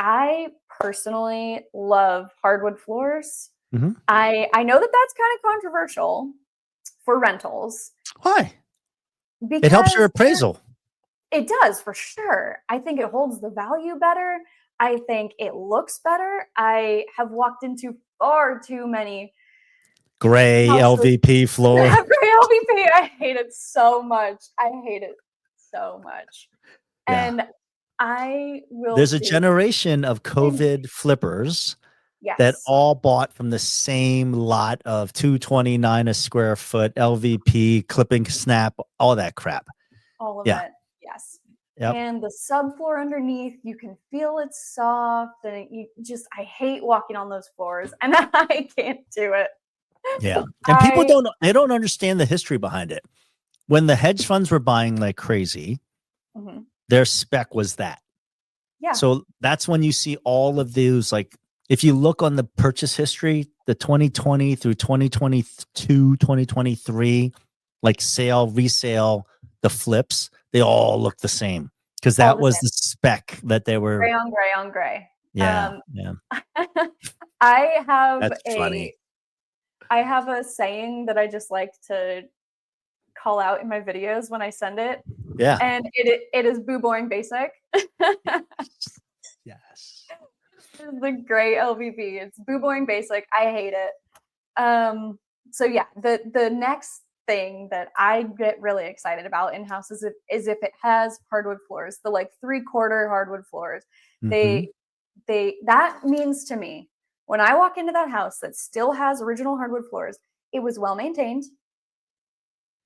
I personally love hardwood floors. I know that that's kind of controversial for rentals. Why? Because it helps your appraisal. It does, for sure. I think it holds the value better. I think it looks better. I have walked into far too many Gray LVP floor. Gray LVP. I hate it so much. Yeah. And I will. There's a generation of COVID flippers that all bought from the same lot of 229 a square foot LVP, clipping snap, all that crap. All of it. Yes. Yep. And the subfloor underneath, you can feel it's soft, and I hate walking on those floors, and I can't do it. Yeah. And people don't understand the history behind it. When the hedge funds were buying like crazy, their spec was that. Yeah. So that's when you see all of those, like, if you look on the purchase history, the 2020 through 2022, 2023, like sale, resale, the flips, they all look the same because that was the spec that they were. Gray on gray on gray. Yeah. Yeah. That's funny. I have a saying that I just like to call out in my videos when I send it. Yeah. And it is boo boring basic. Yes. The gray LVP. It's boo boring basic. I hate it. So yeah, the next thing that I get really excited about in houses is if it has hardwood floors, the like 3/4 hardwood floors. That means to me, when I walk into that house that still has original hardwood floors, it was well maintained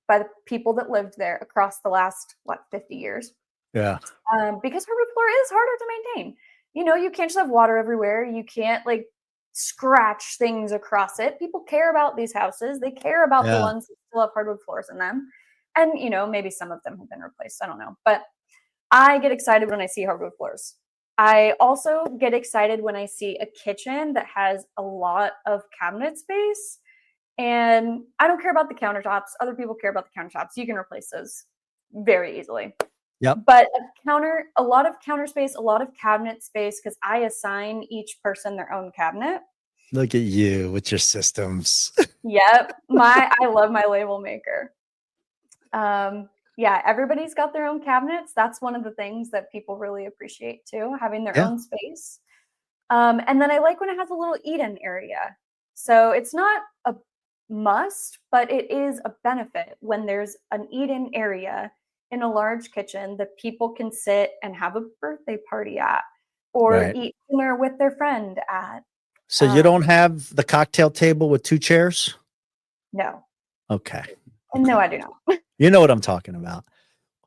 by the people that lived there across the last 50 years. Yeah. Because hardwood floor is harder to maintain. You can't just have water everywhere. You can't like scratch things across it. People care about these houses. They care about the ones that still have hardwood floors in them. And, maybe some of them have been replaced. I don't know. But I get excited when I see hardwood floors. I also get excited when I see a kitchen that has a lot of cabinet space. And I don't care about the countertops. Other people care about the countertops. You can replace those very easily. Yep. But a lot of counter space, a lot of cabinet space, because I assign each person their own cabinet. Look at you with your systems. Yep. I love my label maker. Yeah, everybody's got their own cabinets. That's one of the things that people really appreciate too, having their own space. And then I like when it has a little eat-in area. So it's not a must, but it is a benefit when there's an eat-in area in a large kitchen that people can sit and have a birthday party at, or eat dinner with their friend at. So you don't have the cocktail table with 2 chairs? No. Okay. No, I do not. You know what I'm talking about.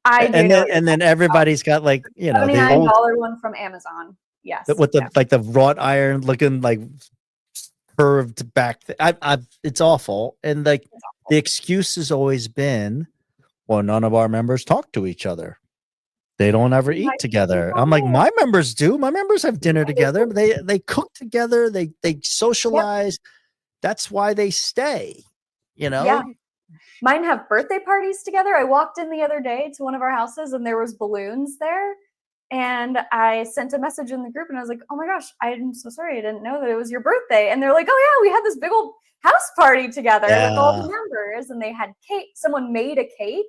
I do. And then everybody's got like, the $79 one from Amazon. Yes. With the wrought iron looking like curved back. It's awful. And like the excuse has always been, well, none of our members talk to each other. They don't ever eat together. I'm like, my members do. My members have dinner together. They cook together. They socialize. Yep. That's why they stay. Yeah. Mine have birthday parties together. I walked in the other day to one of our houses and there was balloons there. And I sent a message in the group and I was like, oh my gosh, I'm so sorry. I didn't know that it was your birthday. And they're like, oh yeah, we had this big old house party together with all the members, and they had cake. Someone made a cake.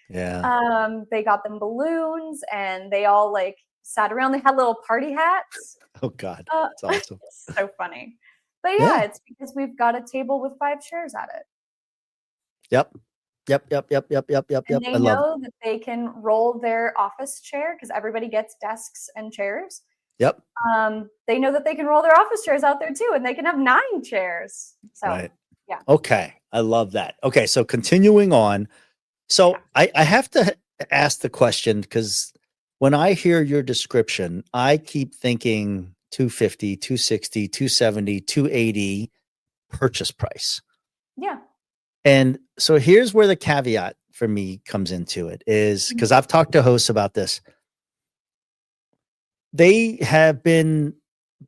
Yeah. They got them balloons and they all like sat around. They had little party hats. Oh God. That's awesome. It's so funny. But yeah, it's because we've got a table with 5 chairs at it. Yep. And they know that they can roll their office chair because everybody gets desks and chairs. Yep. They know that they can roll their office chairs out there too, and they can have 9 chairs. So yeah. Okay. I love that. Okay. So continuing on. So I have to ask the question, because when I hear your description, I keep thinking 250, 260, 270, 280 purchase price. Yeah. And so here's where the caveat for me comes into it, is because I've talked to hosts about this. They have been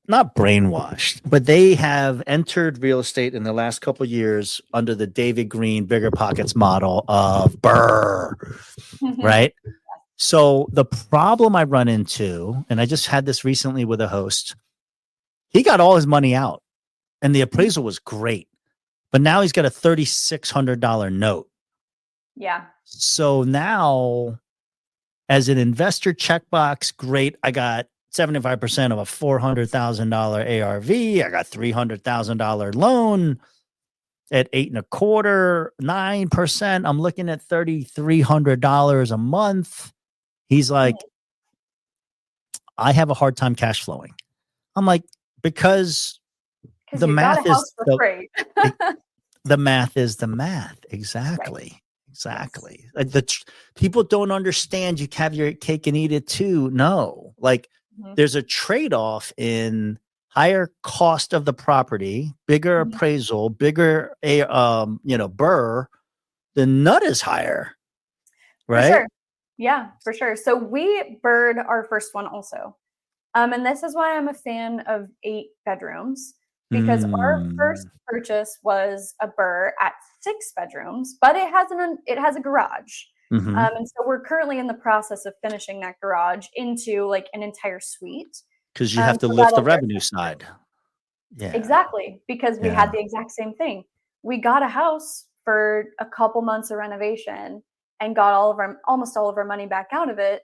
not brainwashed, but they have entered real estate in the last couple of years under the David Green Bigger Pockets model of right? So the problem I run into, and I just had this recently with a host, he got all his money out and the appraisal was great, but now he's got a $3,600 note. Yeah. So now as an investor checkbox, great. I got 75% of a $400,000 ARV. I got $300,000 loan. at 8.25%, 9%. I'm looking at $3,300 a month. He's like, I have a hard time cash flowing. I'm like, because the you got math a house is for free. the math is the math. Exactly. Right. Exactly. Like people don't understand you have your cake and eat it too. No, like there's a trade-off in higher cost of the property, bigger appraisal, bigger burr. The nut is higher, right? For sure. Yeah, for sure. So we bird our first one also. And this is why I'm a fan of 8 bedrooms, because our first purchase was a burr at 6 bedrooms, but it has a garage. And so we're currently in the process of finishing that garage into like an entire suite. Because you have to lift the revenue side. Yeah. Exactly. Because we had the exact same thing. We got a house for a couple months of renovation and got almost all of our money back out of it.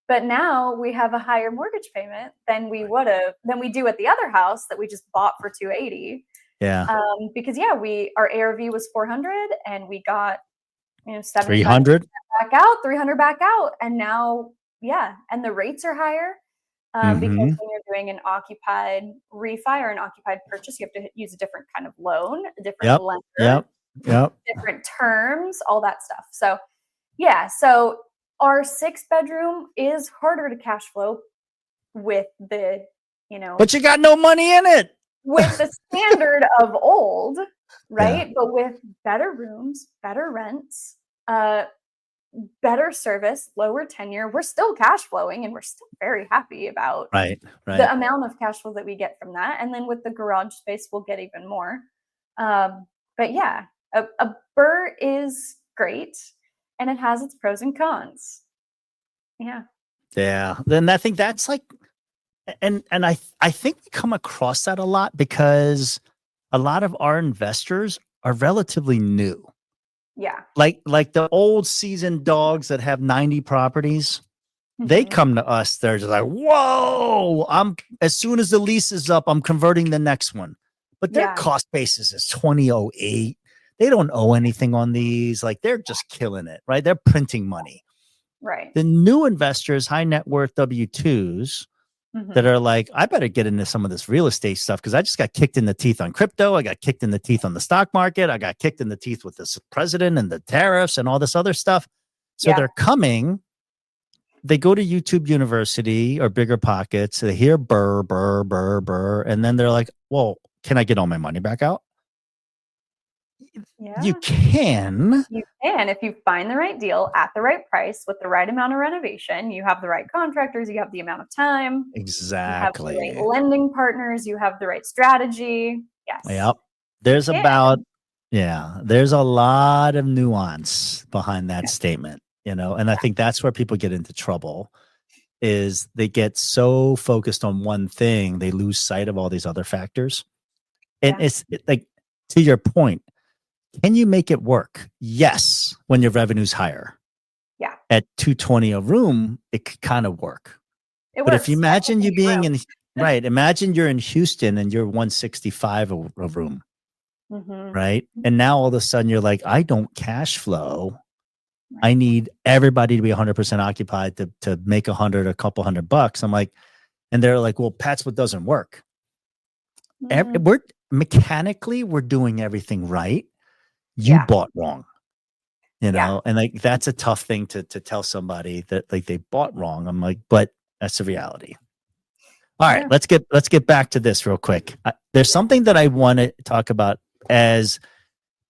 But now we have a higher mortgage payment than we do at the other house that we just bought for $280. Yeah. Because our ARV was $400 and we got, $300 back out, $300 back out. And now, and the rates are higher. Because when you're doing an occupied refi or an occupied purchase, you have to use a different kind of loan, a different lender, different terms, all that stuff. So, so our 6-bedroom is harder to cash flow with the, but you got no money in it with the standard of old, right? Yeah. But with better rooms, better rents, better service, lower tenure, we're still cash flowing and we're still very happy about the amount of cash flow that we get from that. And then with the garage space, we'll get even more. But yeah, a burr is great and it has its pros and cons. Yeah. Yeah. Then I think that's like, and I think we come across that a lot because a lot of our investors are relatively new. Yeah. Like the old seasoned dogs that have 90 properties, they come to us. They're just like, whoa, as soon as the lease is up, I'm converting the next one. But their cost basis is 2008. They don't owe anything on these. Like they're just killing it, right? They're printing money. Right. The new investors, high net worth W-2s that are like, I better get into some of this real estate stuff because I just got kicked in the teeth on crypto. I got kicked in the teeth on the stock market. I got kicked in the teeth with this president and the tariffs and all this other stuff. So they're coming. They go to YouTube University or Bigger Pockets. They hear burr, burr, burr, burr. And then they're like, well, can I get all my money back out? Yeah. You can. You can if you find the right deal at the right price with the right amount of renovation. You have the right contractors. You have the amount of time. Exactly. You have the right lending partners. You have the right strategy. Yes. Yep. There's a lot of nuance behind that statement, and I think that's where people get into trouble is they get so focused on one thing, they lose sight of all these other factors. And it's like, to your point, can you make it work? Yes, when your revenue's higher. Yeah. At $220 a room, it could kind of work. But if you imagine you being imagine you're in Houston and you're $165 a room. Right. And now all of a sudden you're like, I don't cash flow. I need everybody to be 100% occupied to make a couple $100. I'm like, and they're like, well, PadSplit doesn't work. We're mechanically, we're doing everything right. You bought wrong, and like, that's a tough thing to tell somebody that like they bought wrong. I'm like, but that's the reality. All right, let's get back to this real quick. There's something that I want to talk about as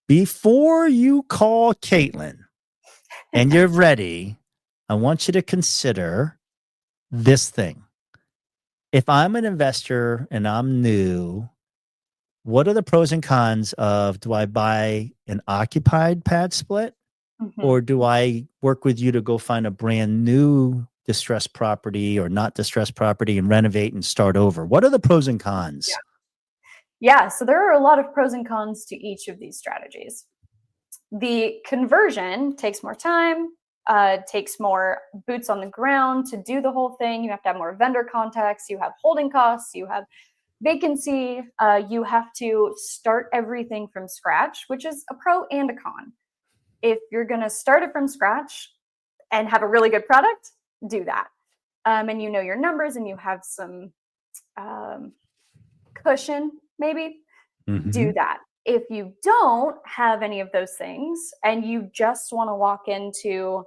before you call Caitlyn and you're ready. I want you to consider this thing. If I'm an investor and I'm new, what are the pros and cons of, do I buy an occupied PadSplit or do I work with you to go find a brand new distressed property or not distressed property and renovate and start over? What are the pros and cons? Yeah, so there are a lot of pros and cons to each of these strategies. The conversion takes more time, takes more boots on the ground to do the whole thing. You have to have more vendor contacts. You have holding costs. You have Vacancy, you have to start everything from scratch, which is a pro and a con. If you're going to start it from scratch and have a really good product, do that. And you know your numbers and you have some cushion, maybe, do that. If you don't have any of those things and you just want to walk into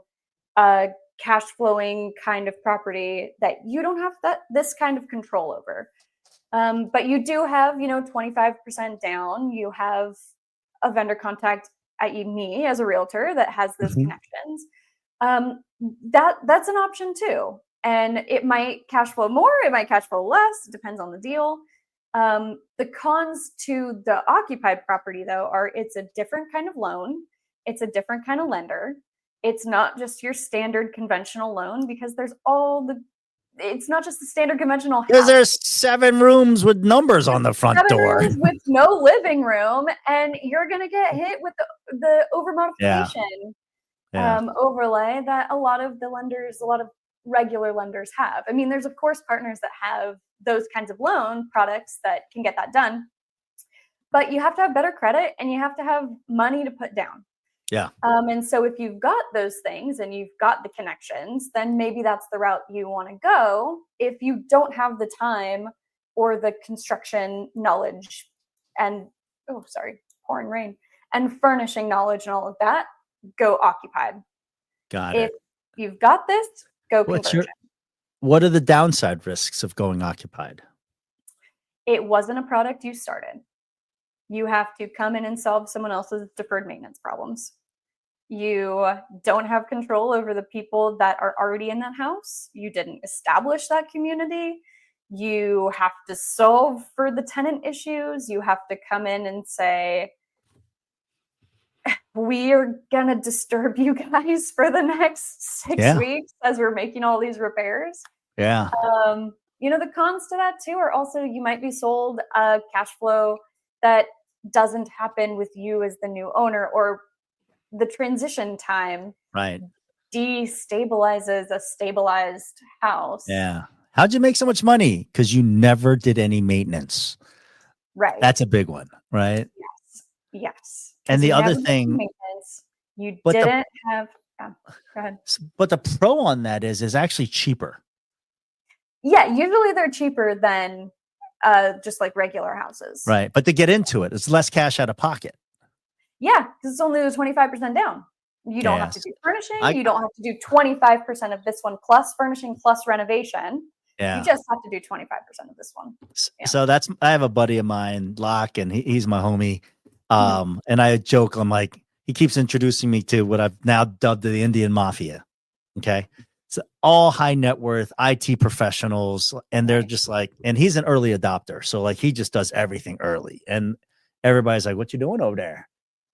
a cash flowing kind of property that you don't have this kind of control over, but you do have, 25% down, you have a vendor contact, i.e. me as a realtor that has those connections, that's an option too. And it might cash flow more, it might cash flow less, it depends on the deal. The cons to the occupied property, though, are it's a different kind of loan. It's a different kind of lender. It's not just your standard conventional loan because it's not just the standard conventional house. Because there's 7 rooms with numbers on the front door. 7 rooms with no living room, and you're going to get hit with the over modification overlay that a lot of regular lenders have. I mean, there's of course partners that have those kinds of loan products that can get that done, but you have to have better credit and you have to have money to put down. Yeah. And so if you've got those things and you've got the connections, then maybe that's the route you want to go. If you don't have the time or the construction knowledge and pouring rain, and furnishing knowledge and all of that, go occupied. Got it. If you've got this, go conversion. What are the downside risks of going occupied? It wasn't a product you started. You have to come in and solve someone else's deferred maintenance problems. You don't have control over the people that are already in that house. You didn't establish that community. You have to solve for the tenant issues. You have to come in and say, we are going to disturb you guys for the next 6 weeks as we're making all these repairs. Yeah. The cons to that too are also you might be sold a cash flow that doesn't happen with you as the new owner, or the transition time destabilizes a stabilized house. Yeah. How'd you make so much money? Because you never did any maintenance. Right. That's a big one, right? Yes. And the other thing, you didn't have. Go ahead. But the pro on that is actually cheaper. Yeah, usually they're cheaper than just like regular houses. Right. But to get into it, it's less cash out of pocket. Yeah, because it's only 25% down. You don't have to do furnishing. You don't have to do 25% of this one plus furnishing plus renovation. Yeah. You just have to do 25% of this one. Yeah. So I have a buddy of mine, Locke, and he's my homie. And I joke, I'm like, he keeps introducing me to what I've now dubbed the Indian Mafia. Okay. So all high net worth IT professionals. And they're just like, and he's an early adopter. So like, he just does everything early. And everybody's like, what you doing over there?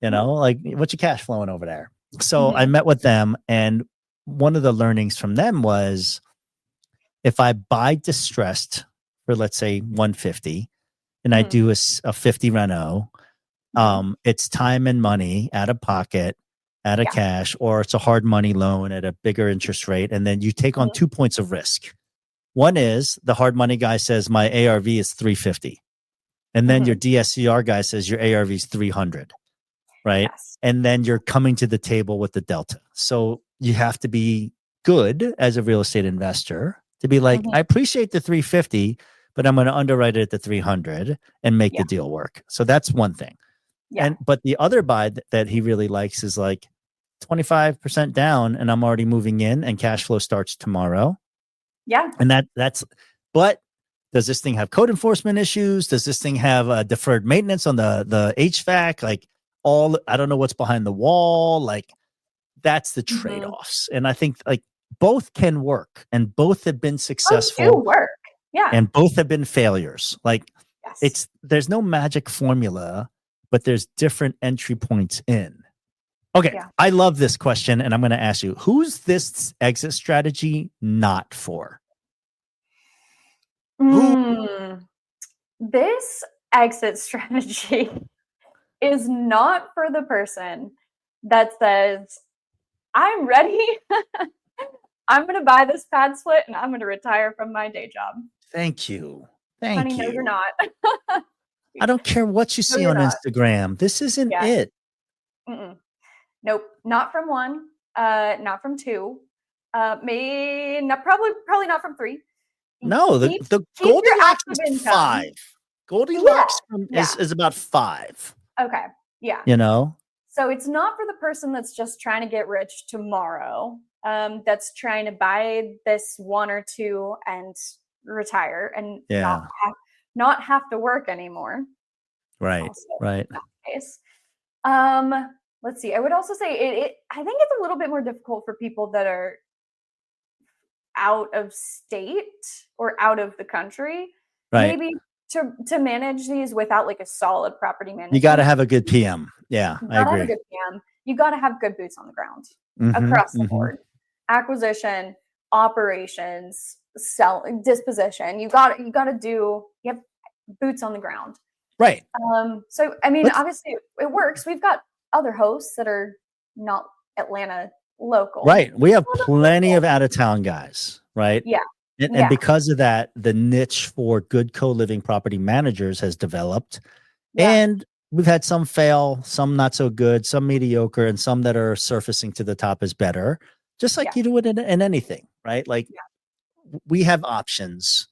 Like, what's your cash flowing over there? So I met with them. And one of the learnings from them was, if I buy distressed for, let's say, 150 and I do a 50 reno, it's time and money out of pocket, out of cash, or it's a hard money loan at a bigger interest rate. And then you take on 2 points of risk. One is the hard money guy says my ARV is 350. And then your DSCR guy says your ARV is 300. Right. Yes. And then you're coming to the table with the delta. So you have to be good as a real estate investor to be like, I appreciate the 350, but I'm going to underwrite it at the 300 and make the deal work. So that's one thing. Yeah. But the other buy that he really likes is like 25% down and I'm already moving in and cash flow starts tomorrow. Yeah. And but does this thing have code enforcement issues? Does this thing have deferred maintenance on the HVAC? Like, I don't know what's behind the wall. Like, that's the trade-offs. And I think like both can work and both have been successful. Both do work. Yeah. And both have been failures. Like there's no magic formula, but there's different entry points in. Okay. Yeah. I love this question. And I'm going to ask you, who's this exit strategy not for? This exit strategy is not for the person that says, I'm ready. I'm going to buy this PadSplit and I'm going to retire from my day job. Thank you. Thank Honey, no, you. you're not. I don't care what you No, see you're on not. Instagram. This isn't Yeah. it. Mm-mm. Nope. Not from one. Not from two. Probably not from three. No, Keep the your Goldilocks is active income. 5. Yeah. Goldilocks Yeah. is about 5. Okay. Yeah. You know? So it's not for the person that's just trying to get rich tomorrow. That's trying to buy this one or two and retire and Yeah. not have to work anymore. Right. Also, Right. not the case. Let's see. I would also say I think it's a little bit more difficult for people that are out of state or out of the country, Right. maybe to manage these without like a solid property management. You got to have a good PM. Yeah, You I gotta agree. have a good PM. You gotta have good boots on the ground Mm-hmm, across the board. Acquisition, operations, disposition. You have boots on the ground. Right. So I mean, obviously it works. We've got other hosts that are not Atlanta local. Right. We have plenty of out of town guys, right? Yeah. And because of that, the niche for good co-living property managers has developed. Yeah. And we've had some fail, some not so good, some mediocre, and some that are surfacing to the top as better, just like you do it in anything, right? Like we have options.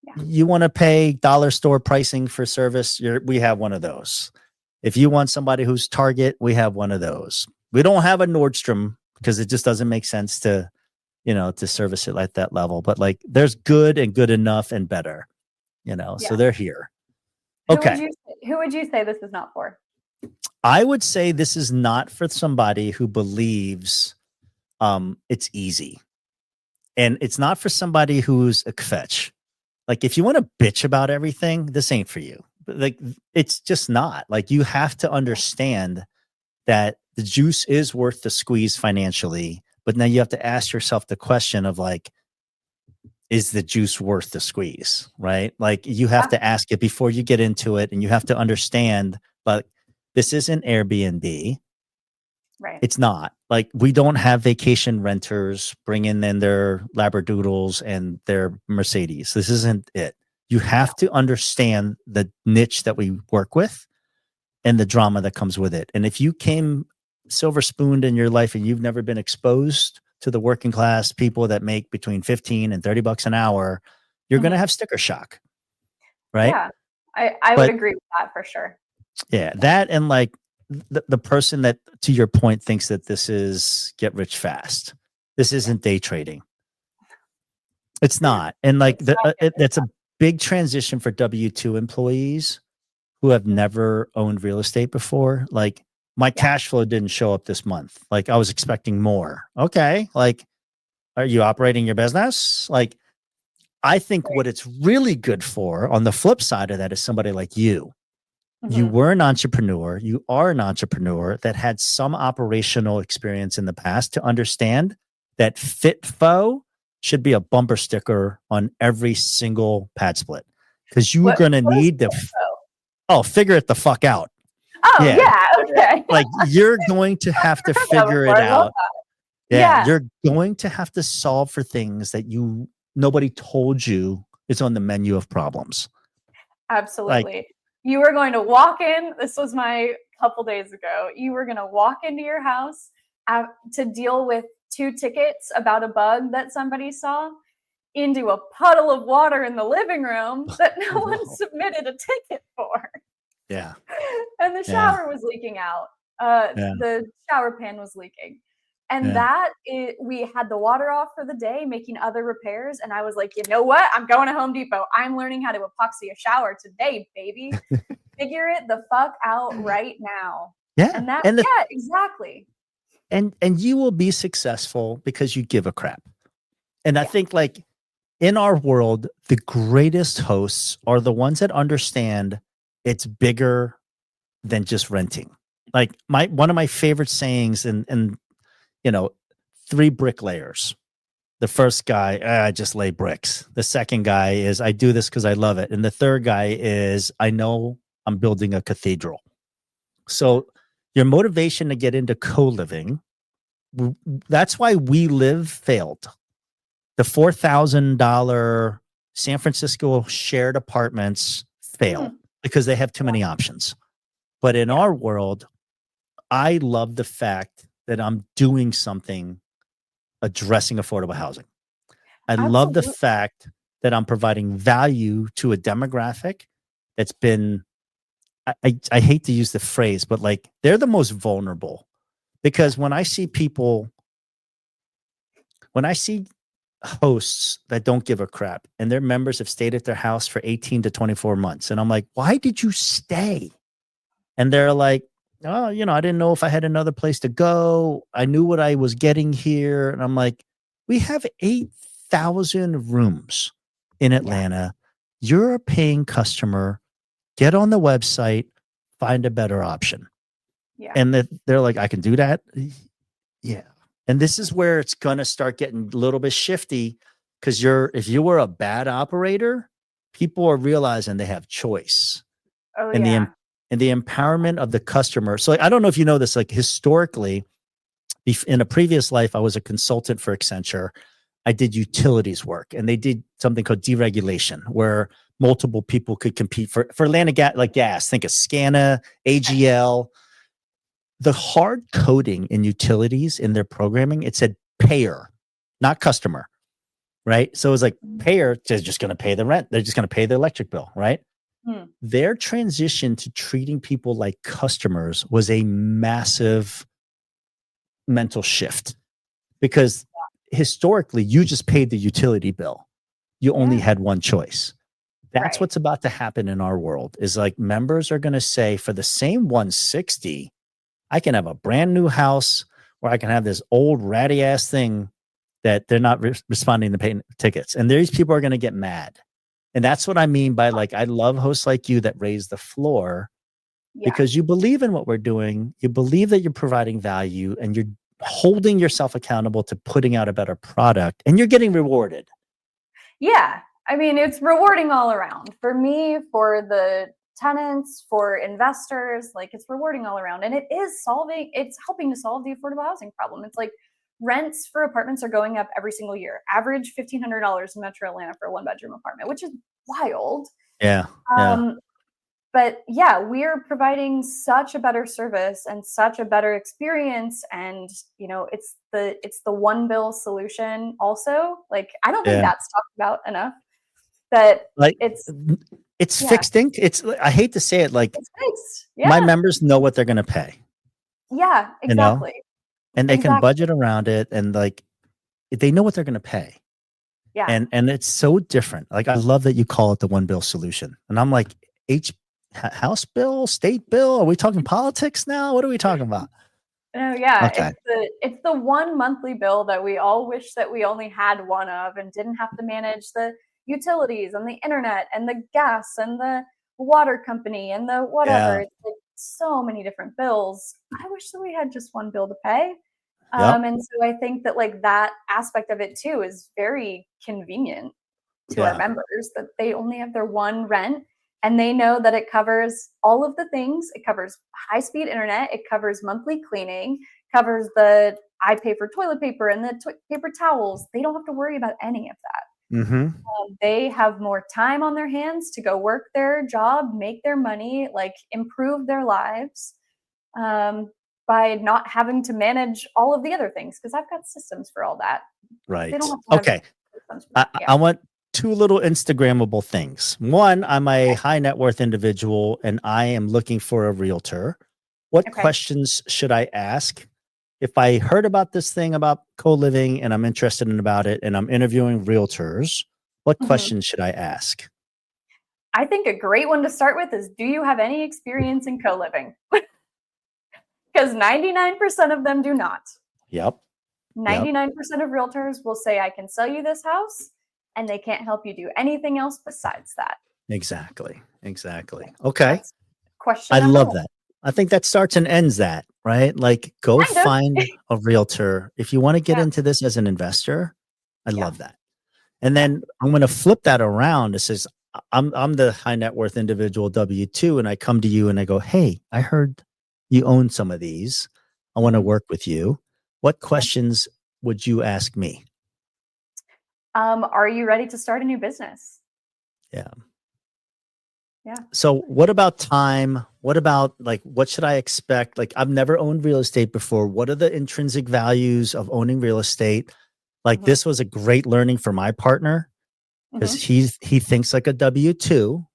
Yeah. You want to pay dollar store pricing for service, we have one of those. If you want somebody who's Target, we have one of those. We don't have a Nordstrom because it just doesn't make sense to, to service it at that level. But like there's good and good enough and better, so they're here. Okay. Who would you say this is not for? I would say this is not for somebody who believes it's easy. And it's not for somebody who's a kvetch. Like if you want to bitch about everything, this ain't for you. Like it's just not. Like you have to understand that the juice is worth the squeeze financially, but now you have to ask yourself the question of like, is the juice worth the squeeze, right? Like you have to ask it before you get into it, and you have to understand, but this isn't Airbnb. Right. It's not. Like we don't have vacation renters bringing in their Labradoodles and their Mercedes. This isn't it. You have to understand the niche that we work with and the drama that comes with it. And if you came silver spooned in your life and you've never been exposed to the working class people that make between 15 and 30 bucks an hour, you're going to have sticker shock. Right. Yeah. I would agree with that for sure. Yeah. That, and like the person that, to your point, thinks that this is get rich fast. This isn't day trading. It's not. And like that's a big transition for W-2 employees who have never owned real estate before. Like my cash flow didn't show up this month. Like I was expecting more. Okay. Like, are you operating your business? Like, I think what it's really good for on the flip side of that is somebody like you. You were an entrepreneur. You are an entrepreneur that had some operational experience in the past to understand that FitFo should be a bumper sticker on every single PadSplit, because you're going to need to figure it the fuck out. Oh yeah. Okay. Like you're going to have to figure it out. Yeah. You're going to have to solve for things that nobody told you is on the menu of problems. Absolutely. Like, you were going to walk in. This was my couple days ago. You were going to walk into your house to deal with 2 tickets about a bug that somebody saw, into a puddle of water in the living room that no one submitted a ticket for. Yeah. And the shower was leaking out. The shower pan was leaking. And we had the water off for the day, making other repairs. And I was like, you know what? I'm going to Home Depot. I'm learning how to epoxy a shower today, baby. Figure it the fuck out right now. Yeah. And exactly. And you will be successful because you give a crap. And I think like in our world, the greatest hosts are the ones that understand it's bigger than just renting. Like one of my favorite sayings and 3 bricklayers. The first guy, I just lay bricks. The second guy is, I do this because I love it. And the third guy is, I know I'm building a cathedral. So your motivation to get into co-living, that's why We Live failed. The $4,000 San Francisco shared apartments fail because they have too many options. But in our world, I love the fact that I'm doing something addressing affordable housing. I love the fact that I'm providing value to a demographic that's been, I hate to use the phrase, but like they're the most vulnerable. Because when I see hosts that don't give a crap and their members have stayed at their house for 18 to 24 months, and I'm like, why did you stay? And they're like, oh, I didn't know if I had another place to go. I knew what I was getting here. And I'm like, we have 8,000 rooms in Atlanta. Yeah. You're a paying customer. Get on the website, find a better option. Yeah. And they're like, I can do that. Yeah. And this is where it's going to start getting a little bit shifty because if you were a bad operator, people are realizing they have choice. Oh, and the empowerment of the customer. So I don't know if you know this, like historically, in a previous life, I was a consultant for Accenture. I did utilities work, and they did something called deregulation, where multiple people could compete for Atlanta like gas. Think of SCANA, AGL. The hard coding in utilities in their programming, it said payer, not customer, right? So it was like payer, they're just going to pay the rent. They're just going to pay the electric bill, right? Their transition to treating people like customers was a massive mental shift because historically you just paid the utility bill. You only had one choice. That's what's about to happen in our world is like members are going to say for the same 160, I can have a brand new house or I can have this old ratty ass thing that they're not responding to paying tickets. And these people are going to get mad. And that's what I mean by like, I love hosts like you that raise the floor because you believe in what we're doing. You believe that you're providing value and you're holding yourself accountable to putting out a better product and you're getting rewarded. Yeah. I mean, it's rewarding all around for me, for the tenants, for investors, like it's rewarding all around. And it's helping to solve the affordable housing problem. It's like rents for apartments are going up every single year. Average $1,500 in Metro Atlanta for a 1-bedroom apartment, which is wild. Yeah. But yeah, we're providing such a better service and such a better experience. And it's the one bill solution also. Like I don't think that's talked about enough. That like it's fixed ink. I hate to say it, like it's fixed. Yeah. My members know what they're going to pay. Yeah, exactly. And they can budget around it, and like they know what they're going to pay. Yeah. And it's so different. Like I love that you call it the one bill solution. And I'm like, house bill, state bill. Are we talking politics now? What are we talking about? Oh yeah. Okay. It's the one monthly bill that we all wish that we only had one of and didn't have to manage the utilities and the internet and the gas and the water company and the whatever. It's like so many different bills. I wish that we had just one bill to pay. And so I think that like that aspect of it too is very convenient to our members, that they only have their one rent and they know that it covers all of the things. It covers high-speed internet. It covers monthly cleaning, covers I pay for toilet paper and the paper towels. They don't have to worry about any of that. Mm-hmm. They have more time on their hands to go work their job, make their money, like improve their lives by not having to manage all of the other things, because I've got systems for all that. Right. They don't have to have systems for that. I want two little Instagrammable things. One, I'm a high net worth individual and I am looking for a realtor. What questions should I ask? If I heard about this thing about CoLiving and I'm interested in about it and I'm interviewing realtors, what questions should I ask? I think a great one to start with is, do you have any experience in CoLiving? Because 99% of them do not. Yep. 99% of realtors will say, I can sell you this house, and they can't help you do anything else besides that. Exactly. Okay. Question. I love that. I think that starts and ends that, right? Like go find a realtor. If you want to get into this as an investor, I love that. And then I'm going to flip that around. It says, I'm the high net worth individual W-2, and I come to you and I go, hey, I heard you own some of these. I want to work with you. What questions would you ask me? Are you ready to start a new business? Yeah. Yeah. So what about time? What about like, what should I expect? Like, I've never owned real estate before. What are the intrinsic values of owning real estate? Like, this was a great learning for my partner because he thinks like a W-2.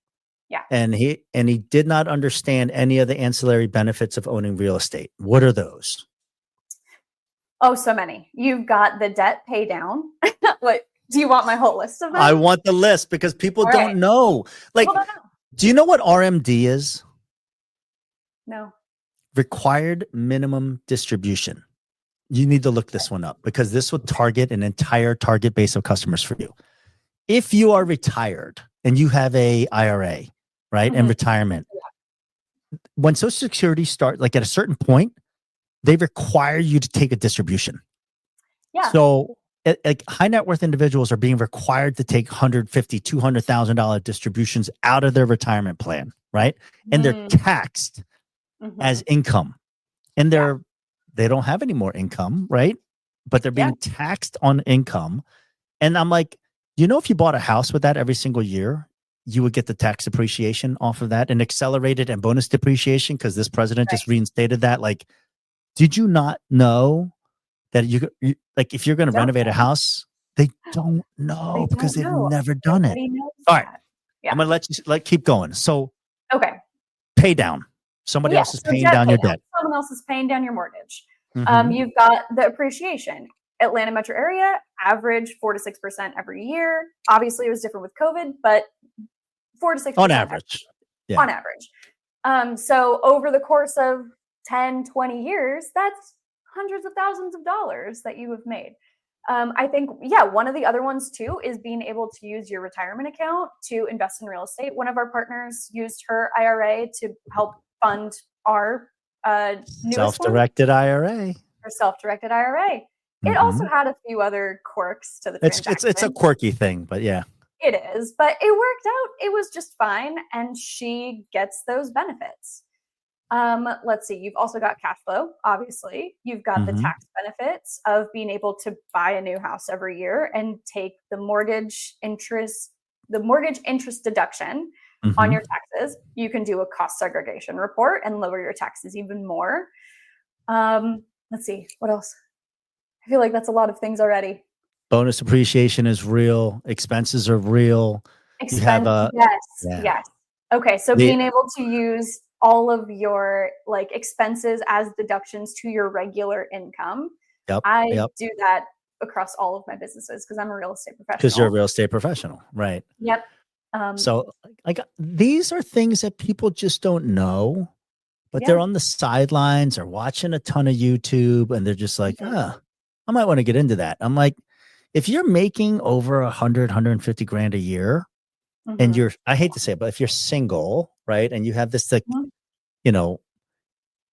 Yeah. And he did not understand any of the ancillary benefits of owning real estate. What are those? Oh, so many. You've got the debt pay down. What do you want my whole list of them? I want the list because people don't know. Like, People don't know. Do you know what RMD is? No. Required minimum distribution. You need to look this one up because this will target an entire target base of customers for you. If you are retired and you have a IRA, right, and retirement, when Social Security starts, like at a certain point, they require you to take a distribution. Yeah. So like high net worth individuals are being required to take $150,000, $200,000 distributions out of their retirement plan, right? And they're taxed as income, and they don't have any more income, right? But they're being taxed on income. And I'm like, if you bought a house with that every single year, you would get the tax depreciation off of that and accelerated and bonus depreciation because this president just reinstated that. Like, did you not know that you like if you're going to renovate a house, they don't know because they've never done it. All right. I'm going to let keep going. So, pay down. Somebody else is paying down your debt. Someone else is paying down your mortgage. You've got the appreciation. Atlanta metro area, average 4 to 6% every year. Obviously, it was different with COVID, but 4 to 6% on average. Yeah. On average. So over the course of 10, 20 years, that's hundreds of thousands of dollars that you have made. I think, one of the other ones too is being able to use your retirement account to invest in real estate. One of our partners used her IRA to help fund our self-directed IRA. Her self-directed IRA. It also had a few other quirks to the transaction. It's a quirky thing, but yeah. It is, but it worked out. It was just fine, and she gets those benefits. Let's see. You've also got cash flow, obviously. You've got the tax benefits of being able to buy a new house every year and take the mortgage interest deduction on your taxes. You can do a cost segregation report and lower your taxes even more. Let's see. What else? I feel like that's a lot of things already. Bonus appreciation is real. Expenses are real. You have yes. Okay, so being able to use all of your like expenses as deductions to your regular income. I do that across all of my businesses because I'm a real estate professional. Because you're a real estate professional, right? Yep. So like these are things that people just don't know, but they're on the sidelines or watching a ton of YouTube and they're just like, I might want to get into that. I'm like, if you're making over 100, 150 grand a year and I hate to say it, but if you're single, right. And you have this, like,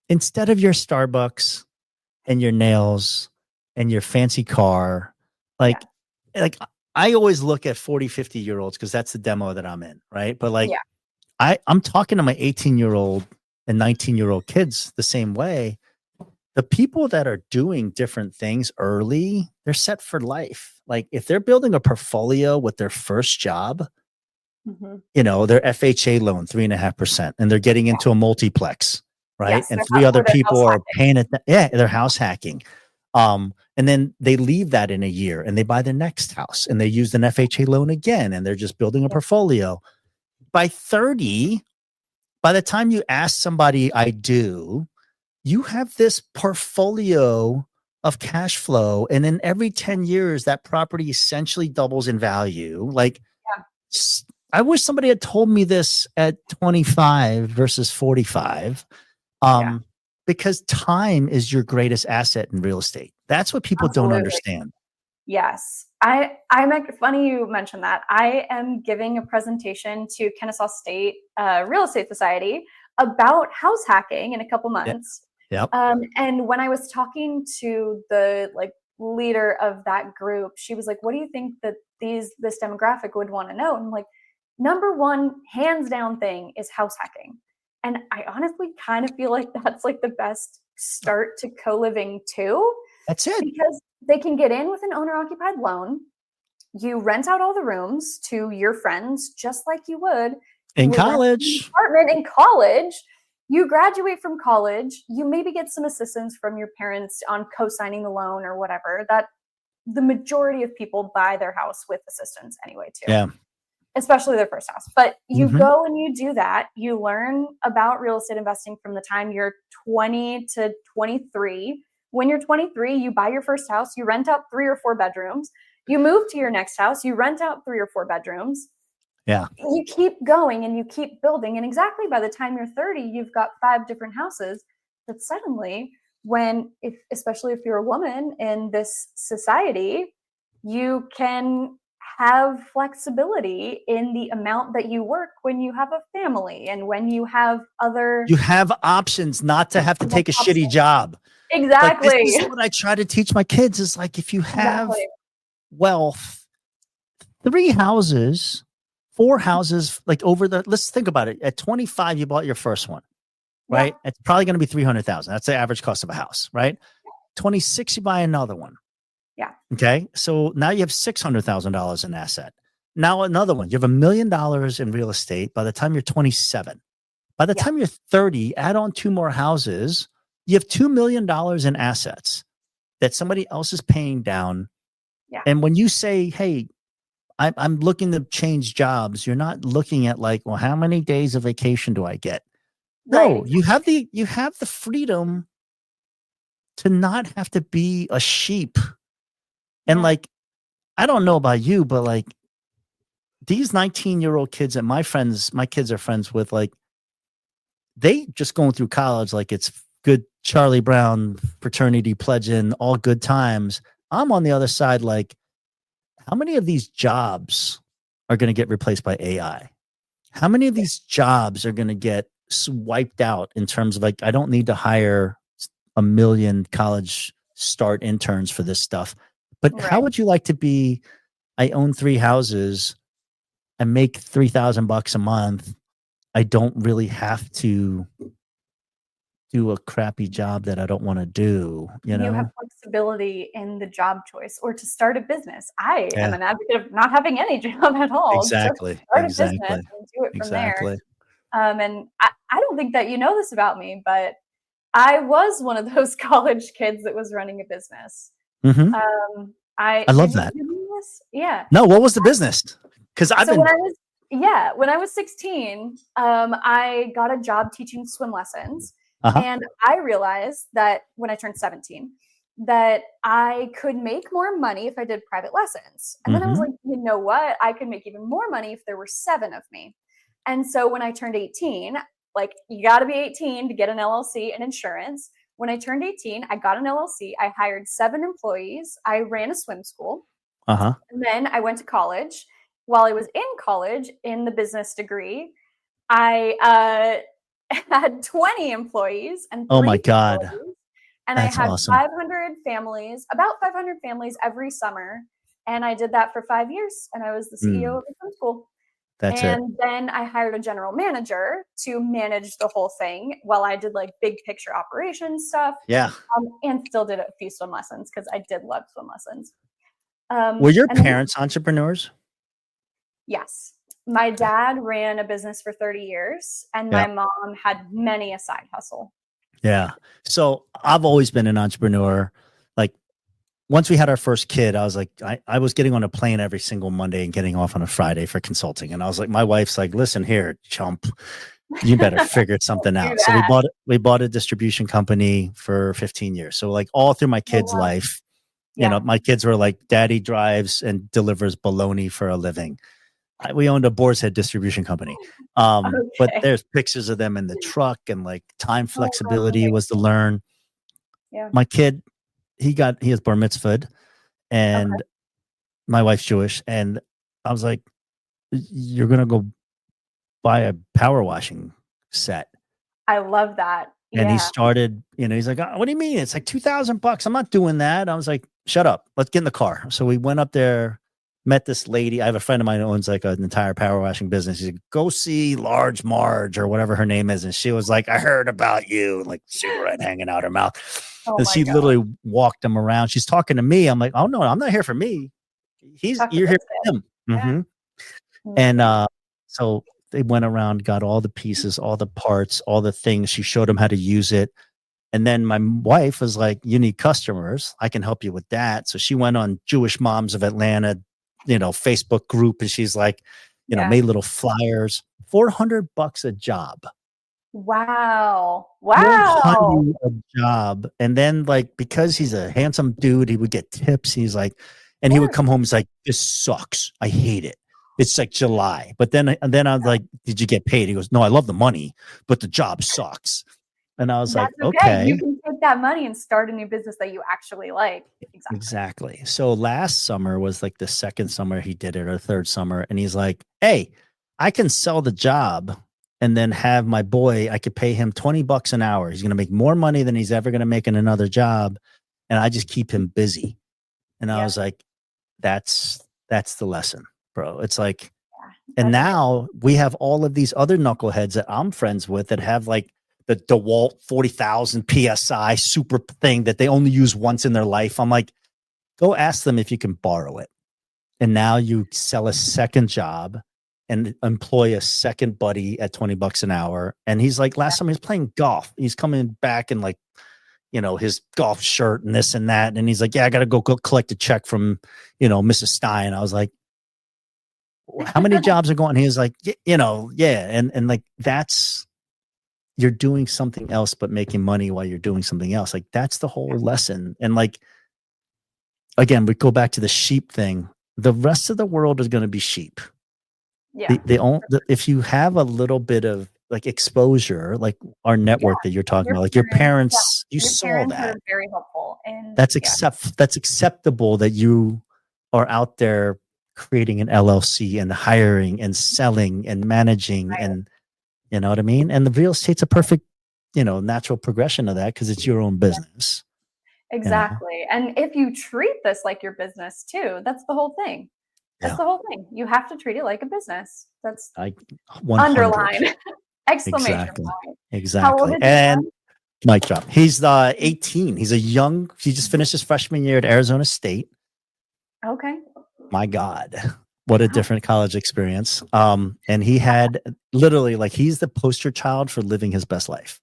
instead of your Starbucks and your nails and your fancy car, like I always look at 40, 50-year-olds because that's the demo that I'm in. Right. But like, I'm talking to my 18-year-old and 19-year-old kids the same way. The people that are doing different things early, they're set for life. Like if they're building a portfolio with their first job, their FHA loan, 3.5%, and they're getting into a multiplex, right? Yes, and 3 other people are paying it. They're house hacking. And then they leave that in a year and they buy the next house and they use an FHA loan again. And they're just building a portfolio. By 30, by the time you ask somebody, I do, you have this portfolio of cash flow. And in every 10 years, that property essentially doubles in value. Like, I wish somebody had told me this at 25 versus 45. Because time is your greatest asset in real estate. That's what people don't understand. Yes. I'm funny you mentioned that. I am giving a presentation to Kennesaw State Real Estate Society about house hacking in a couple months. And when I was talking to the leader of that group, she was like, what do you think that this demographic would want to know? And I'm like, number one, hands down thing is house hacking. And I honestly kind of feel like that's like the best start to co-living too. That's it. Because they can get in with an owner-occupied loan. you rent out all the rooms to your friends, just like you would in renting an college. apartment in college. You graduate from college, you maybe get some assistance from your parents on co-signing the loan or whatever. That the majority of people buy their house with assistance anyway, too. Yeah. Especially their first house. But you Mhm. go and you do that. You learn about real estate investing from the time you're 20 to 23. When you're 23, you buy your first house, you rent out 3 or 4 bedrooms. You move to your next house, you rent out 3 or 4 bedrooms. Yeah. You keep going and you keep building. And exactly by the time you're 30, you've got 5 different houses. But suddenly, especially if you're a woman in this society, you can have flexibility in the amount that you work when you have a family and when you have other. You have options not to have to take a shitty job. Exactly. Like, this is what I try to teach my kids is like, if you have wealth, 3 houses, 4 houses, like let's think about it. At 25, you bought your first one, right? Yeah. It's probably going to be 300,000. That's the average cost of a house, right? 26, you buy another one. Yeah. Okay. So now you have $600,000 in asset. Now another one, you have $1 million in real estate by the time you're 27. By the time you're 30, add on 2 more houses, you have $2 million in assets that somebody else is paying down. Yeah. And when you say, hey, I'm looking to change jobs, you're not looking at like, well, how many days of vacation do I get? No, you have the freedom to not have to be a sheep. And like, I don't know about you, but like these 19-year-old kids that my kids are friends with, like they just going through college like it's good Charlie Brown fraternity pledging, all good times. I'm on the other side, like, how many of these jobs are going to get replaced by AI? How many of these jobs are going to get swiped out in terms of like, I don't need to hire 1 million college start interns for this stuff. But how would you like to be? I own 3 houses. I make $3,000 a month. I don't really have to do a crappy job that I don't want to do. You have flexibility in the job choice or to start a business. I am an advocate of not having any job at all. Exactly. Just start a business and do it from there. And I don't think that you know this about me, but I was one of those college kids that was running a business. Mm-hmm. I love that. Yeah. No, what was the business? Because when I was 16, I got a job teaching swim lessons. And I realized that when I turned 17, that I could make more money if I did private lessons. And then I was like, you know what? I could make even more money if there were 7 of me. And so when I turned 18, like you got to be 18 to get an LLC and insurance. When I turned 18, I got an LLC. I hired 7 employees. I ran a swim school. And then I went to college. While I was in college in the business degree, I had 20 employees and 3 oh my God. And that's I had awesome. 500 families, about 500 families every summer. And I did that for 5 years. And I was the CEO of the swim school. And then I hired a general manager to manage the whole thing while I did like big picture operations stuff. Yeah. And still did a few swim lessons because I did love swim lessons. Were your parents entrepreneurs? Yes. My dad ran a business for 30 years and my mom had many a side hustle. Yeah. So I've always been an entrepreneur. Like once we had our first kid, I was like, I was getting on a plane every single Monday and getting off on a Friday for consulting. And I was like, my wife's like, listen here, chump, you better figure something out. So we bought a distribution company for 15 years. So like all through my kids' life, you know, my kids were like, daddy drives and delivers bologna for a living. We owned a Boar's Head distribution company. But there's pictures of them in the truck and like time flexibility was to learn. Yeah. My kid, he has bar mitzvahed and my wife's Jewish. And I was like, you're going to go buy a power washing set. I love that. And he started, he's like, what do you mean? It's like $2,000. I'm not doing that. I was like, shut up. Let's get in the car. So we went up there, met this lady. I have a friend of mine who owns like an entire power washing business. He's like, go see Large Marge or whatever her name is. And she was like, I heard about you. And like cigarette hanging out her mouth. And she literally walked him around. She's talking to me. I'm like, oh no, I'm not here for me. Talk to you're here Biscuit. with him. Yeah. Mm-hmm. And so they went around, got all the pieces, all the parts, all the things. She showed him how to use it. And then my wife was like, you need customers. I can help you with that. So she went on Jewish Moms of Atlanta, Facebook group. And she's like, made little flyers, $400 a job. Wow. 400 a job. And then because he's a handsome dude, he would get tips. He's like, and he would come home. He's like, this sucks. I hate it. It's like July. But then I was like, did you get paid? He goes, no, I love the money, but the job sucks. And I was That's like, okay. You can take that money and start a new business that you actually like. Exactly. So last summer was like the second summer he did it, or third summer. And he's like, hey, I can sell the job and then have my boy, I could pay him $20 an hour. He's going to make more money than he's ever going to make in another job. And I just keep him busy. And I was like, that's the lesson, bro. It's like, and now we have all of these other knuckleheads that I'm friends with that have like the DeWalt 40,000 PSI super thing that they only use once in their life. I'm like, go ask them if you can borrow it. And now you sell a second job and employ a second buddy at $20 an hour. And he's like, last time he was playing golf, he's coming back in like, his golf shirt and this and that. And he's like, yeah, I got to go collect a check from, Mrs. Stein. I was like, how many jobs are going? He was like, yeah. And like, you're doing something else, but making money while you're doing something else. Like that's the whole lesson. And like, again, we go back to the sheep thing. The rest of the world is going to be sheep. Yeah. If you have a little bit of like exposure, like our network that you're talking about, like your parents, you saw that. Are very helpful. And that's acceptable that you are out there creating an LLC and hiring and selling and managing and you know what I mean? And the real estate's a perfect, natural progression of that because it's your own business. Exactly. And if you treat this like your business too, that's the whole thing. That's the whole thing. You have to treat it like a business. That's underline exclamation point. Exactly. How old is and mic drop. He's 18. He just finished his freshman year at Arizona State. Okay. My God. What a different college experience. And he had literally he's the poster child for living his best life.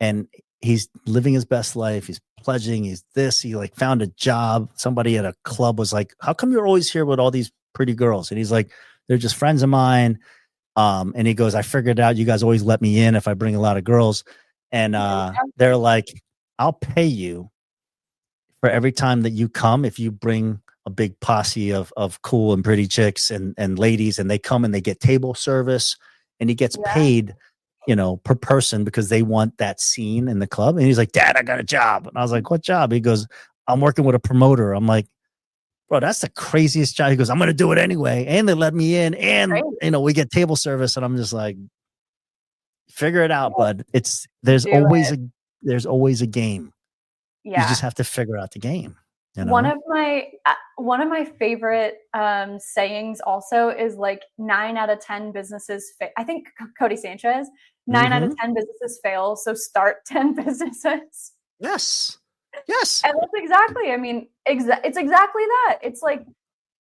And he's living his best life. He's pledging. He found a job. Somebody at a club was like, how come you're always here with all these pretty girls? And he's like, they're just friends of mine. And he goes, I figured out you guys always let me in if I bring a lot of girls. And they're like, I'll pay you for every time that you come if you bring a big posse of cool and pretty chicks and ladies, and they come and they get table service, and he gets paid, per person because they want that scene in the club. And he's like, Dad, I got a job. And I was like, what job? He goes, I'm working with a promoter. I'm like, bro, that's the craziest job. He goes, I'm going to do it anyway. And they let me in and, we get table service. And I'm just like, figure it out, bud. There's always a game. Yeah. You just have to figure out the game. One of my favorite sayings also is like 9 out of 10 businesses. I think Cody Sanchez, 9 out of 10 businesses fail. So start 10 businesses. Yes. And that's exactly, it's exactly that. It's like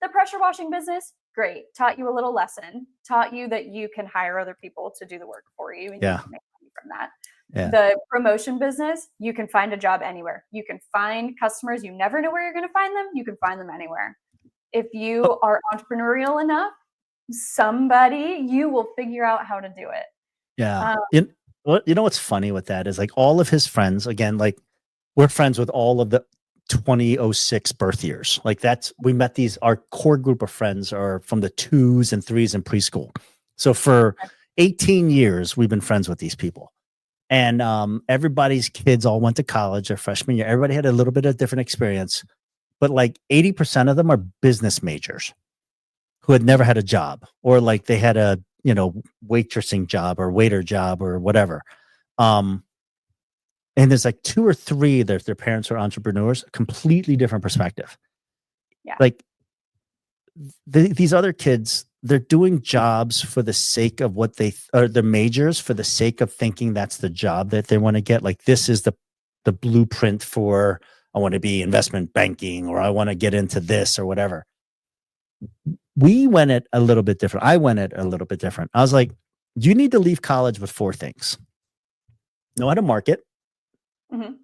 the pressure washing business. Great. Taught you a little lesson, taught you that you can hire other people to do the work for you. And you can make money from that. Yeah. The promotion business, you can find a job anywhere. You can find customers. You never know where you're going to find them. You can find them anywhere. If you are entrepreneurial enough, you will figure out how to do it. Yeah. What's funny with that is like all of his friends, again, like we're friends with all of the 2006 birth years. Like we met our core group of friends are from the 2s and 3s in preschool. So for 18 years, we've been friends with these people. And everybody's kids all went to college their freshman year. Everybody had a little bit of different experience, but like 80% of them are business majors who had never had a job, or like they had a waitressing job or waiter job or whatever. And there's like 2 or 3 that their parents are entrepreneurs. Completely different perspective. Yeah. Like these other kids, they're doing jobs for the sake of the majors for the sake of thinking that's the job that they want to get. Like this is the blueprint for, I want to be investment banking, or I want to get into this or whatever. we went it a little bit different. I went it a little bit different. I was like, you need to leave college with 4 things. Know how to market. Mm-hmm.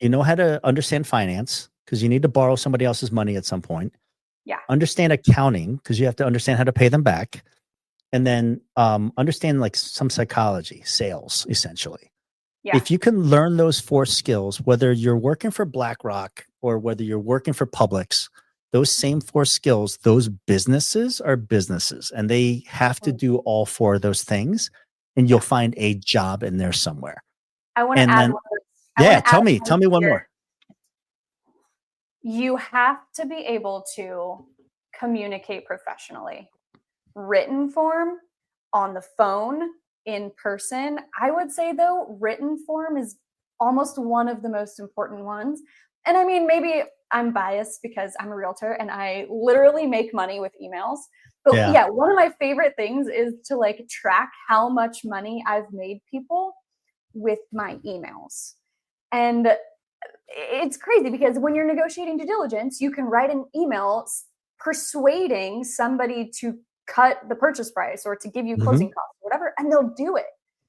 You know how to understand finance because you need to borrow somebody else's money at some point. Yeah. Understand accounting because you have to understand how to pay them back. And then understand like some psychology, sales, essentially. Yeah. If you can learn those 4 skills, whether you're working for BlackRock or whether you're working for Publix, those same 4 skills, those businesses are businesses and they have to do all 4 of those things and you'll find a job in there somewhere. I want to add tell me one more. You have to be able to communicate professionally. Written form, on the phone, in person. I would say though, written form is almost one of the most important ones. And I mean, maybe I'm biased because I'm a realtor and I literally make money with emails. But yeah, one of my favorite things is to like track how much money I've made people with my emails. And it's crazy because when you're negotiating due diligence, you can write an email persuading somebody to cut the purchase price or to give you closing costs or whatever, and they'll do it.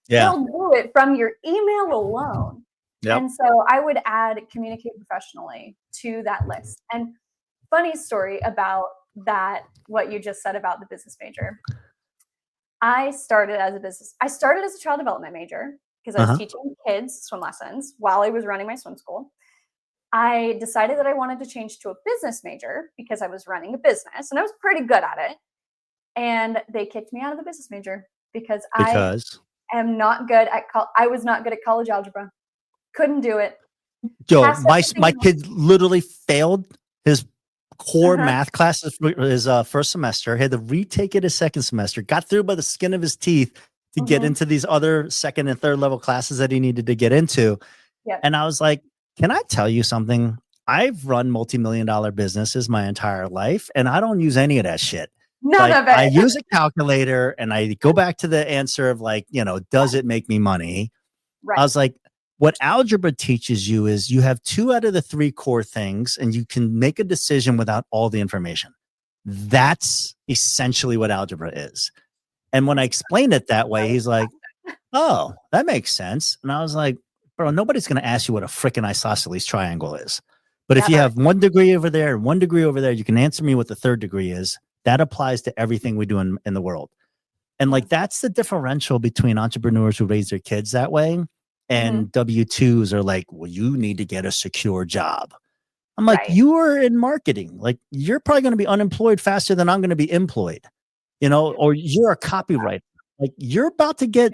Yeah. They'll do it from your email alone. Yep. And so I would add communicate professionally to that list. And funny story about that, what you just said about the business major. I started as a child development major because I was teaching kids swim lessons while I was running my swim school. I decided that I wanted to change to a business major because I was running a business and I was pretty good at it. And they kicked me out of the business major because I am not good at I was not good at college algebra. Couldn't do it. Yo, my kid literally failed his core math classes his first semester. He had to retake it his second semester. Got through by the skin of his teeth to get into these other second and third level classes that he needed to get into. Yep. And I was like, can I tell you something? I've run multi-million-dollar businesses my entire life, and I don't use any of that shit. None of it. I use a calculator, and I go back to the answer of like, does it make me money? Right. I was like, what algebra teaches you is you have 2 out of the 3 core things, and you can make a decision without all the information. That's essentially what algebra is. And when I explained it that way, he's like, oh, that makes sense. And I was like, bro, nobody's going to ask you what a freaking isosceles triangle is. But if you have 1 degree over there and 1 degree over there, you can answer me what the 3rd degree is. That applies to everything we do in the world. And like, that's the differential between entrepreneurs who raise their kids that way and W-2s are like, well, you need to get a secure job. I'm like, you are in marketing. Like, you're probably going to be unemployed faster than I'm going to be employed, or you're a copywriter. Like, you're about to get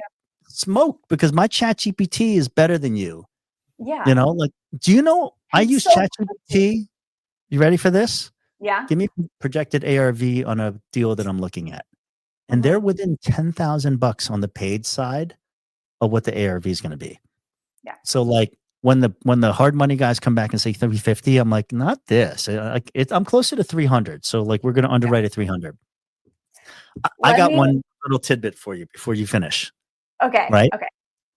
smoked because my ChatGPT is better than you. Yeah. Like, do you know I use ChatGPT? You ready for this? Yeah. Give me projected ARV on a deal that I'm looking at. And they're within $10,000 on the paid side of what the ARV is going to be. Yeah. So like when the hard money guys come back and say 350, I'm like, not this. I'm closer to 300. So like, we're going to underwrite at 300. I got one little tidbit for you before you finish. Okay. Right. Okay.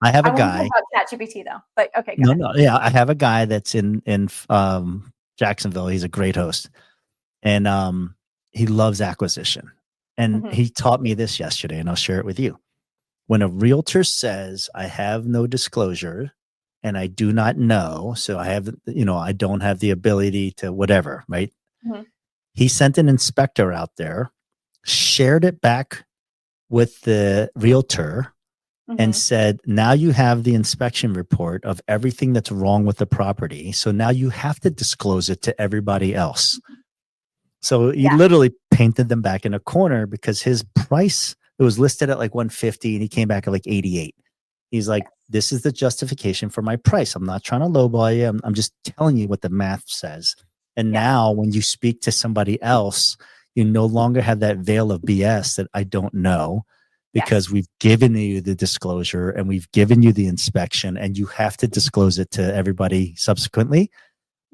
I have a guy. About ChatGPT though, but okay. No. Yeah. I have a guy that's in Jacksonville. He's a great host. And he loves acquisition. And he taught me this yesterday, and I'll share it with you. When a realtor says, I have no disclosure and I do not know, so I have, I don't have the ability to whatever, right? He sent an inspector out there, shared it back with the realtor and said, now you have the inspection report of everything that's wrong with the property. So now you have to disclose it to everybody else. So he literally painted them back in a corner because his price, it was listed at like 150 and he came back at like 88. He's like, this is the justification for my price. I'm not trying to lowball you. I'm just telling you what the math says. And now when you speak to somebody else, you no longer have that veil of BS that I don't know, because we've given you the disclosure and we've given you the inspection and you have to disclose it to everybody subsequently.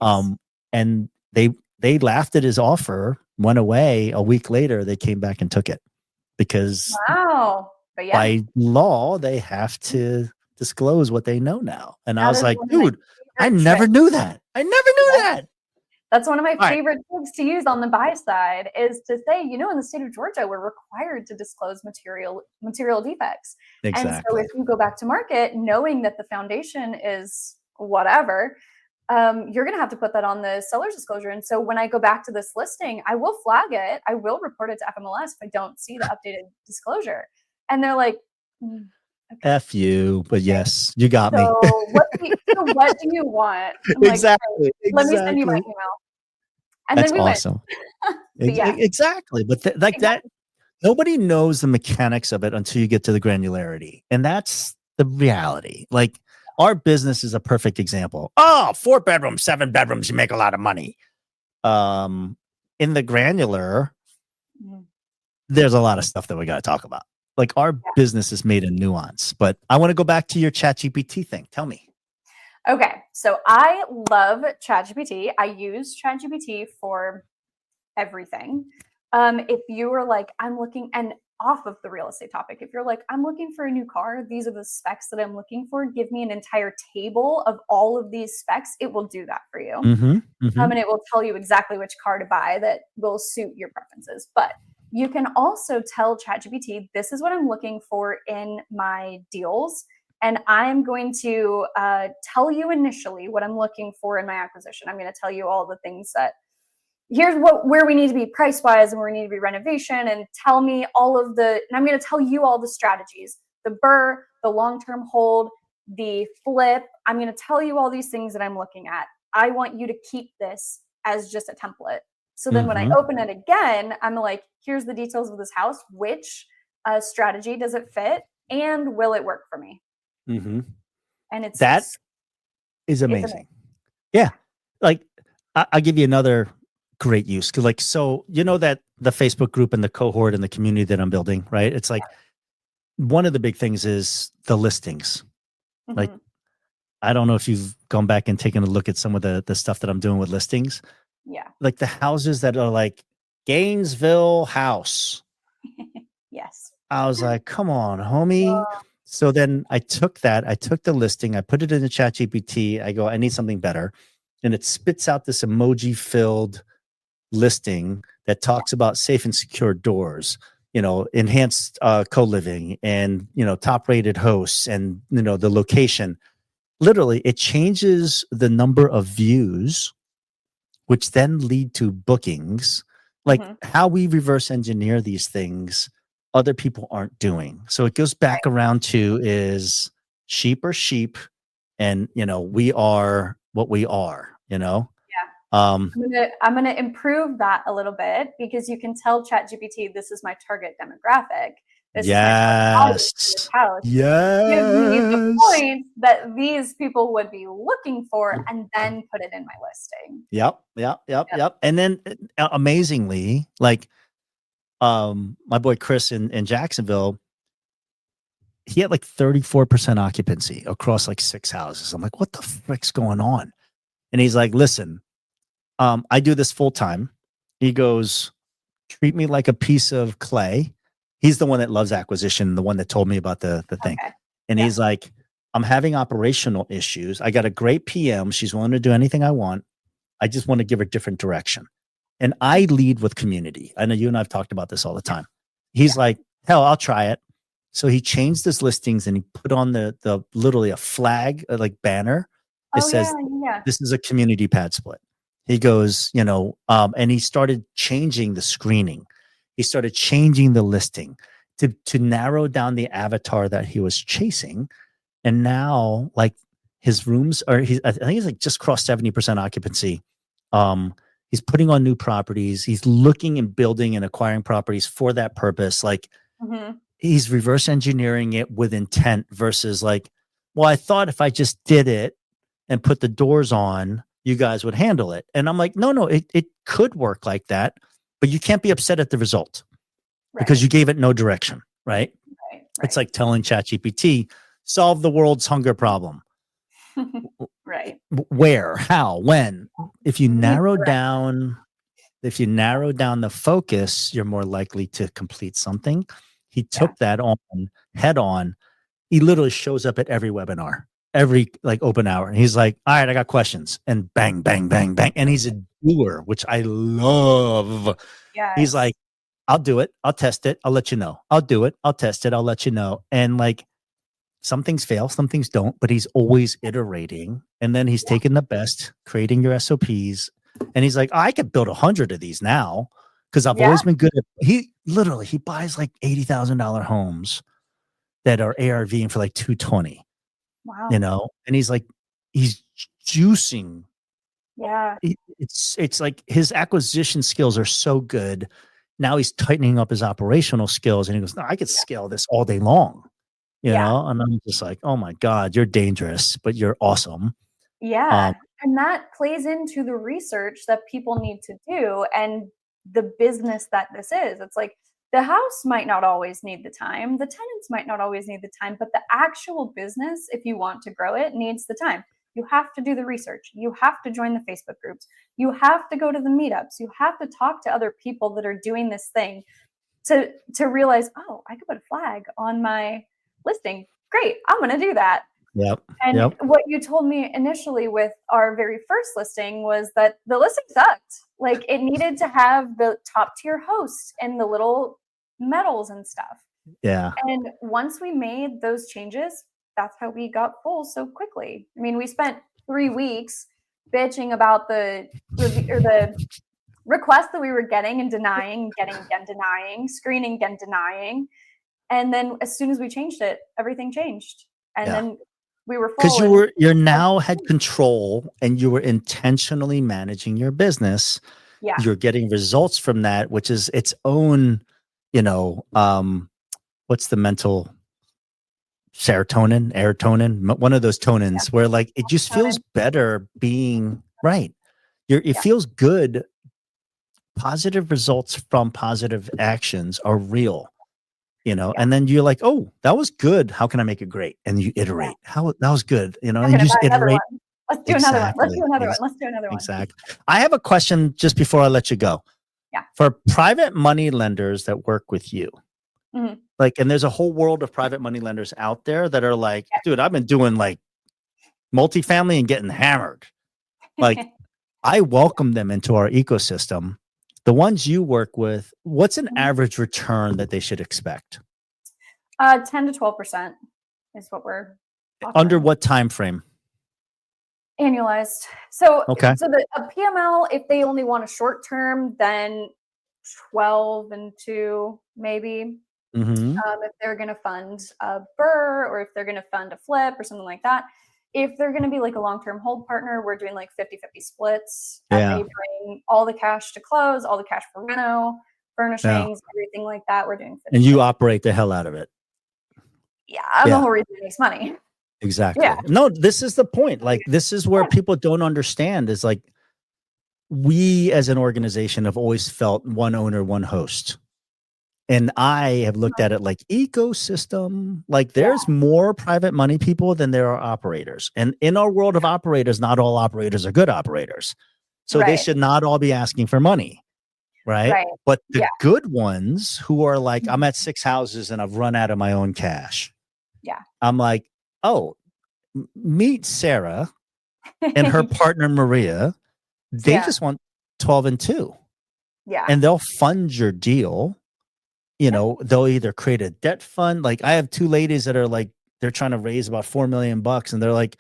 And they laughed at his offer, went away. A week later, they came back and took it because by law, they have to disclose what they know now. And I was like, dude, I never knew that. I never knew that. That's one of my All right. favorite tricks to use on the buy side is to say, in the state of Georgia, we're required to disclose material defects. And so Exactly. if you go back to market knowing that the foundation is whatever, you're going to have to put that on the seller's disclosure. And so when I go back to this listing, I will flag it. I will report it to FMLS if I don't see the updated disclosure. And they're like, okay. F you, but yes, you got me. So what do you want? I'm exactly. Like, let me send you my email. And That's then we awesome. went. Yeah. Exactly. But like that, nobody knows the mechanics of it until you get to the granularity. And that's the reality. Like our business is a perfect example. Oh, 4 bedrooms, 7 bedrooms, you make a lot of money. In the granular, there's a lot of stuff that we got to talk about. Like our business is made in nuance. But I want to go back to your ChatGPT thing. Tell me. Okay, so I love ChatGPT. I use ChatGPT for everything. If you were like, I'm looking, and off of the real estate topic, if you're like, I'm looking for a new car, these are the specs that I'm looking for, give me an entire table of all of these specs, it will do that for you. And it will tell you exactly which car to buy that will suit your preferences. But you can also tell ChatGPT, this is what I'm looking for in my deals. And I'm going to tell you initially what I'm looking for in my acquisition. I'm going to tell you all the things that, here's where we need to be price-wise and where we need to be renovation, and tell me all of and I'm going to tell you all the strategies, the BRRRR, the long-term hold, the flip. I'm going to tell you all these things that I'm looking at. I want you to keep this as just a template. So then when I open it again, I'm like, here's the details of this house. Which strategy does it fit? And will it work for me? And that is amazing. Yeah. Like I'll give you another great use. Cause like, so that the Facebook group and the cohort and the community that I'm building, right? It's like one of the big things is the listings. Like, I don't know if you've gone back and taken a look at some of the stuff that I'm doing with listings. Yeah. Like the houses that are like Gainesville house. Yes. I was like, come on, homie. So then I took the listing, I put it in the ChatGPT. I go, I need something better. And it spits out this emoji filled listing that talks about safe and secure doors, enhanced co-living and, top rated hosts and, the location. Literally, it changes the number of views, which then lead to bookings. Like how we reverse engineer these things, other people aren't doing. So it goes back around to is sheep are sheep, and we are what we are. Yeah. I'm gonna improve that a little bit, because you can tell ChatGPT, this is my target demographic. This is my audience for this house. Yes. Give me the points that these people would be looking for, and then put it in my listing. Yep. And then amazingly, like my boy Chris in Jacksonville, he had like 34% occupancy across like 6 houses. I'm like, what the frick's going on? And he's like, listen, I do this full time. He goes, treat me like a piece of clay. He's the one that loves acquisition, the one that told me about the thing. And he's like, I'm having operational issues. I got a great PM. She's willing to do anything I want. I just want to give her different direction. And I lead with community. I know you and I've talked about this all the time. He's like, hell, I'll try it. So he changed his listings and he put on the literally a flag, like banner. It says, this is a community PadSplit. He goes, and he started changing the screening. He started changing the listing to narrow down the avatar that he was chasing. And now like his rooms are, I think he's like just crossed 70% occupancy. He's putting on new properties. He's looking and building and acquiring properties for that purpose. Like he's reverse engineering it with intent versus like, well, I thought if I just did it and put the doors on, you guys would handle it. And I'm like, no, it could work like that, but you can't be upset at the result because you gave it no direction, right? It's like telling ChatGPT, solve the world's hunger problem. Right. Where, how, when? If you narrow down the focus, you're more likely to complete something. He took that on head on. He literally shows up at every webinar. every like open hour. And he's like, all right, I got questions. And bang, bang, bang, bang. And he's a doer, which I love. He's Yes. like, I'll do it. I'll test it. I'll let you know. I'll do it. I'll test it. I'll let you know. And like some things fail, some things don't, but he's always iterating. And then he's taking the best, creating your SOPs. And he's like, oh, I could build 100 of these now because I've Yeah. always been good at. He buys like $80,000 homes that are ARVing for like 220. Wow. And he's like, he's juicing. Yeah. It's like his acquisition skills are so good. Now he's tightening up his operational skills, and he goes, no, I could scale this all day long, And I'm just like, oh my God, you're dangerous, but you're awesome. Yeah. And that plays into the research that people need to do and the business that this is. It's like the house might not always need the time, the tenants might not always need the time, but the actual business, if you want to grow it, needs the time. You have to do the research. You have to join the Facebook groups. You have to go to the meetups. You have to talk to other people that are doing this thing to realize, oh, I could put a flag on my listing. Great, I'm going to do that. Yep. And what you told me initially with our very first listing was that the listing sucked. Like it needed to have the top tier host and the little medals and stuff. Yeah. And once we made those changes, that's how we got full so quickly. I mean, we spent 3 weeks bitching about the requests that we were getting and denying, getting again denying, screening again denying. And then as soon as we changed it, everything changed. And then we were full. Because you're now had control and you were intentionally managing your business. Yeah. You're getting results from that, which is its own, what's the mental serotonin, one of those tonins where like it just feels better being right. It feels good. Positive results from positive actions are real, and then you're like, oh, that was good. How can I make it great? And you iterate. How that was good, and you just iterate. Let's do another one. Let's do another one. Let's do another one. Exactly. I have a question just before I let you go. Yeah. For private money lenders that work with you, like, and there's a whole world of private money lenders out there that are like, dude, I've been doing like multifamily and getting hammered. Like, I welcome them into our ecosystem. The ones you work with, what's an average return that they should expect? 10 to 12% is what we're offering. Under what time frame? Annualized. So a PML, if they only want a short term, then 12 and 2 maybe. If they're going to fund a BRRRR or if they're going to fund a flip or something like that. If they're going to be like a long-term hold partner, we're doing like 50-50 splits. And they bring all the cash to close, all the cash for reno, furnishings, everything like that. We're doing 50-50. And you operate the hell out of it. Yeah, I'm the whole reason it makes money. Exactly. Yeah. No, this is the point. Like, this is where people don't understand is like, we as an organization have always felt one owner, one host. And I have looked at it like ecosystem. Like there's more private money people than there are operators. And in our world of operators, not all operators are good operators. So they should not all be asking for money. Right. But the good ones who are like, I'm at 6 houses and I've run out of my own cash. Yeah. I'm like, oh, meet Sarah and her partner, Maria. They just want 12 and 2. Yeah. And they'll fund your deal. They'll either create a debt fund. Like I have 2 ladies that are like, they're trying to raise about $4 million and they're like,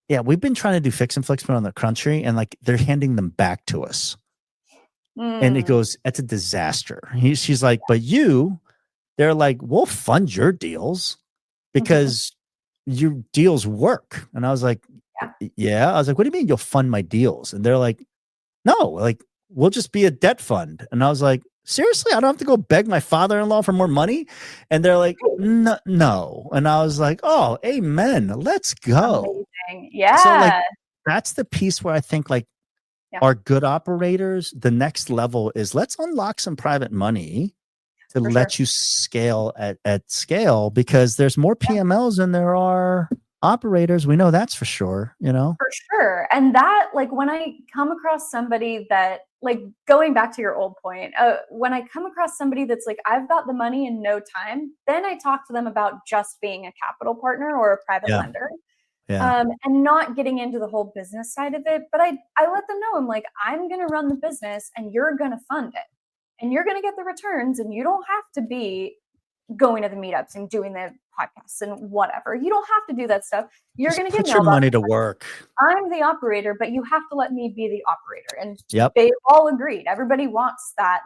yeah, we've been trying to do fix and flips around the country and like, they're handing them back to us. And it goes, that's a disaster. She's like, but they're like, we'll fund your deals because your deals work. And I was like, yeah. I was like, what do you mean you'll fund my deals? And they're like, no, like we'll just be a debt fund. And I was like, seriously, I don't have to go beg my father-in-law for more money? And they're like, no. And I was like, oh, amen. Let's go. Amazing. Yeah. So like, that's the piece where I think like our good operators, the next level is let's unlock some private money to let you scale at scale because there's more PMLs than there are operators. We know that's for sure, For sure. And that, like, when I come across somebody that, like, going back to your old point, when I come across somebody that's like, I've got the money in no time, then I talk to them about just being a capital partner or a private lender. and not getting into the whole business side of it. But I let them know, I'm like, I'm going to run the business and you're going to fund it and you're going to get the returns, and you don't have to be going to the meetups and doing the podcasts and whatever. You don't have to do that stuff. You're going to get your money to work. I'm the operator, but you have to let me be the operator. And they all agreed. Everybody wants that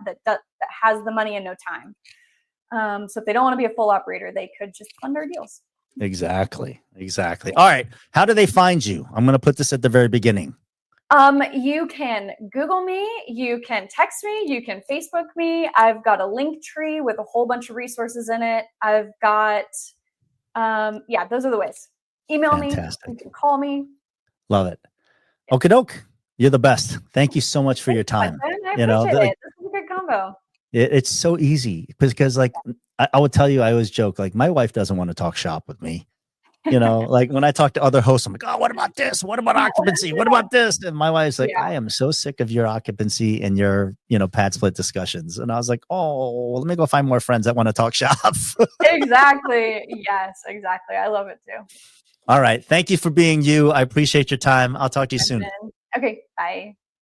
has the money and no time. So if they don't want to be a full operator, they could just fund our deals. Exactly. All right. How do they find you? I'm going to put this at the very beginning. You can Google me, you can text me, you can Facebook me. I've got a link tree with a whole bunch of resources in it. I've got, those are the ways. Email me, you can call me. Love it. Okie doke. You're the best. Thank you so much for your time. I appreciate it. This is a good combo. It's so easy because like, I would tell you, I always joke, like my wife doesn't want to talk shop with me. Like when I talk to other hosts, I'm like, oh, what about this? What about occupancy? What about this? And my wife's like, I am so sick of your occupancy and your, PadSplit discussions. And I was like, oh, let me go find more friends that want to talk shop. Exactly. Yes, exactly. I love it too. All right. Thank you for being you. I appreciate your time. I'll talk to you soon. Okay. Bye.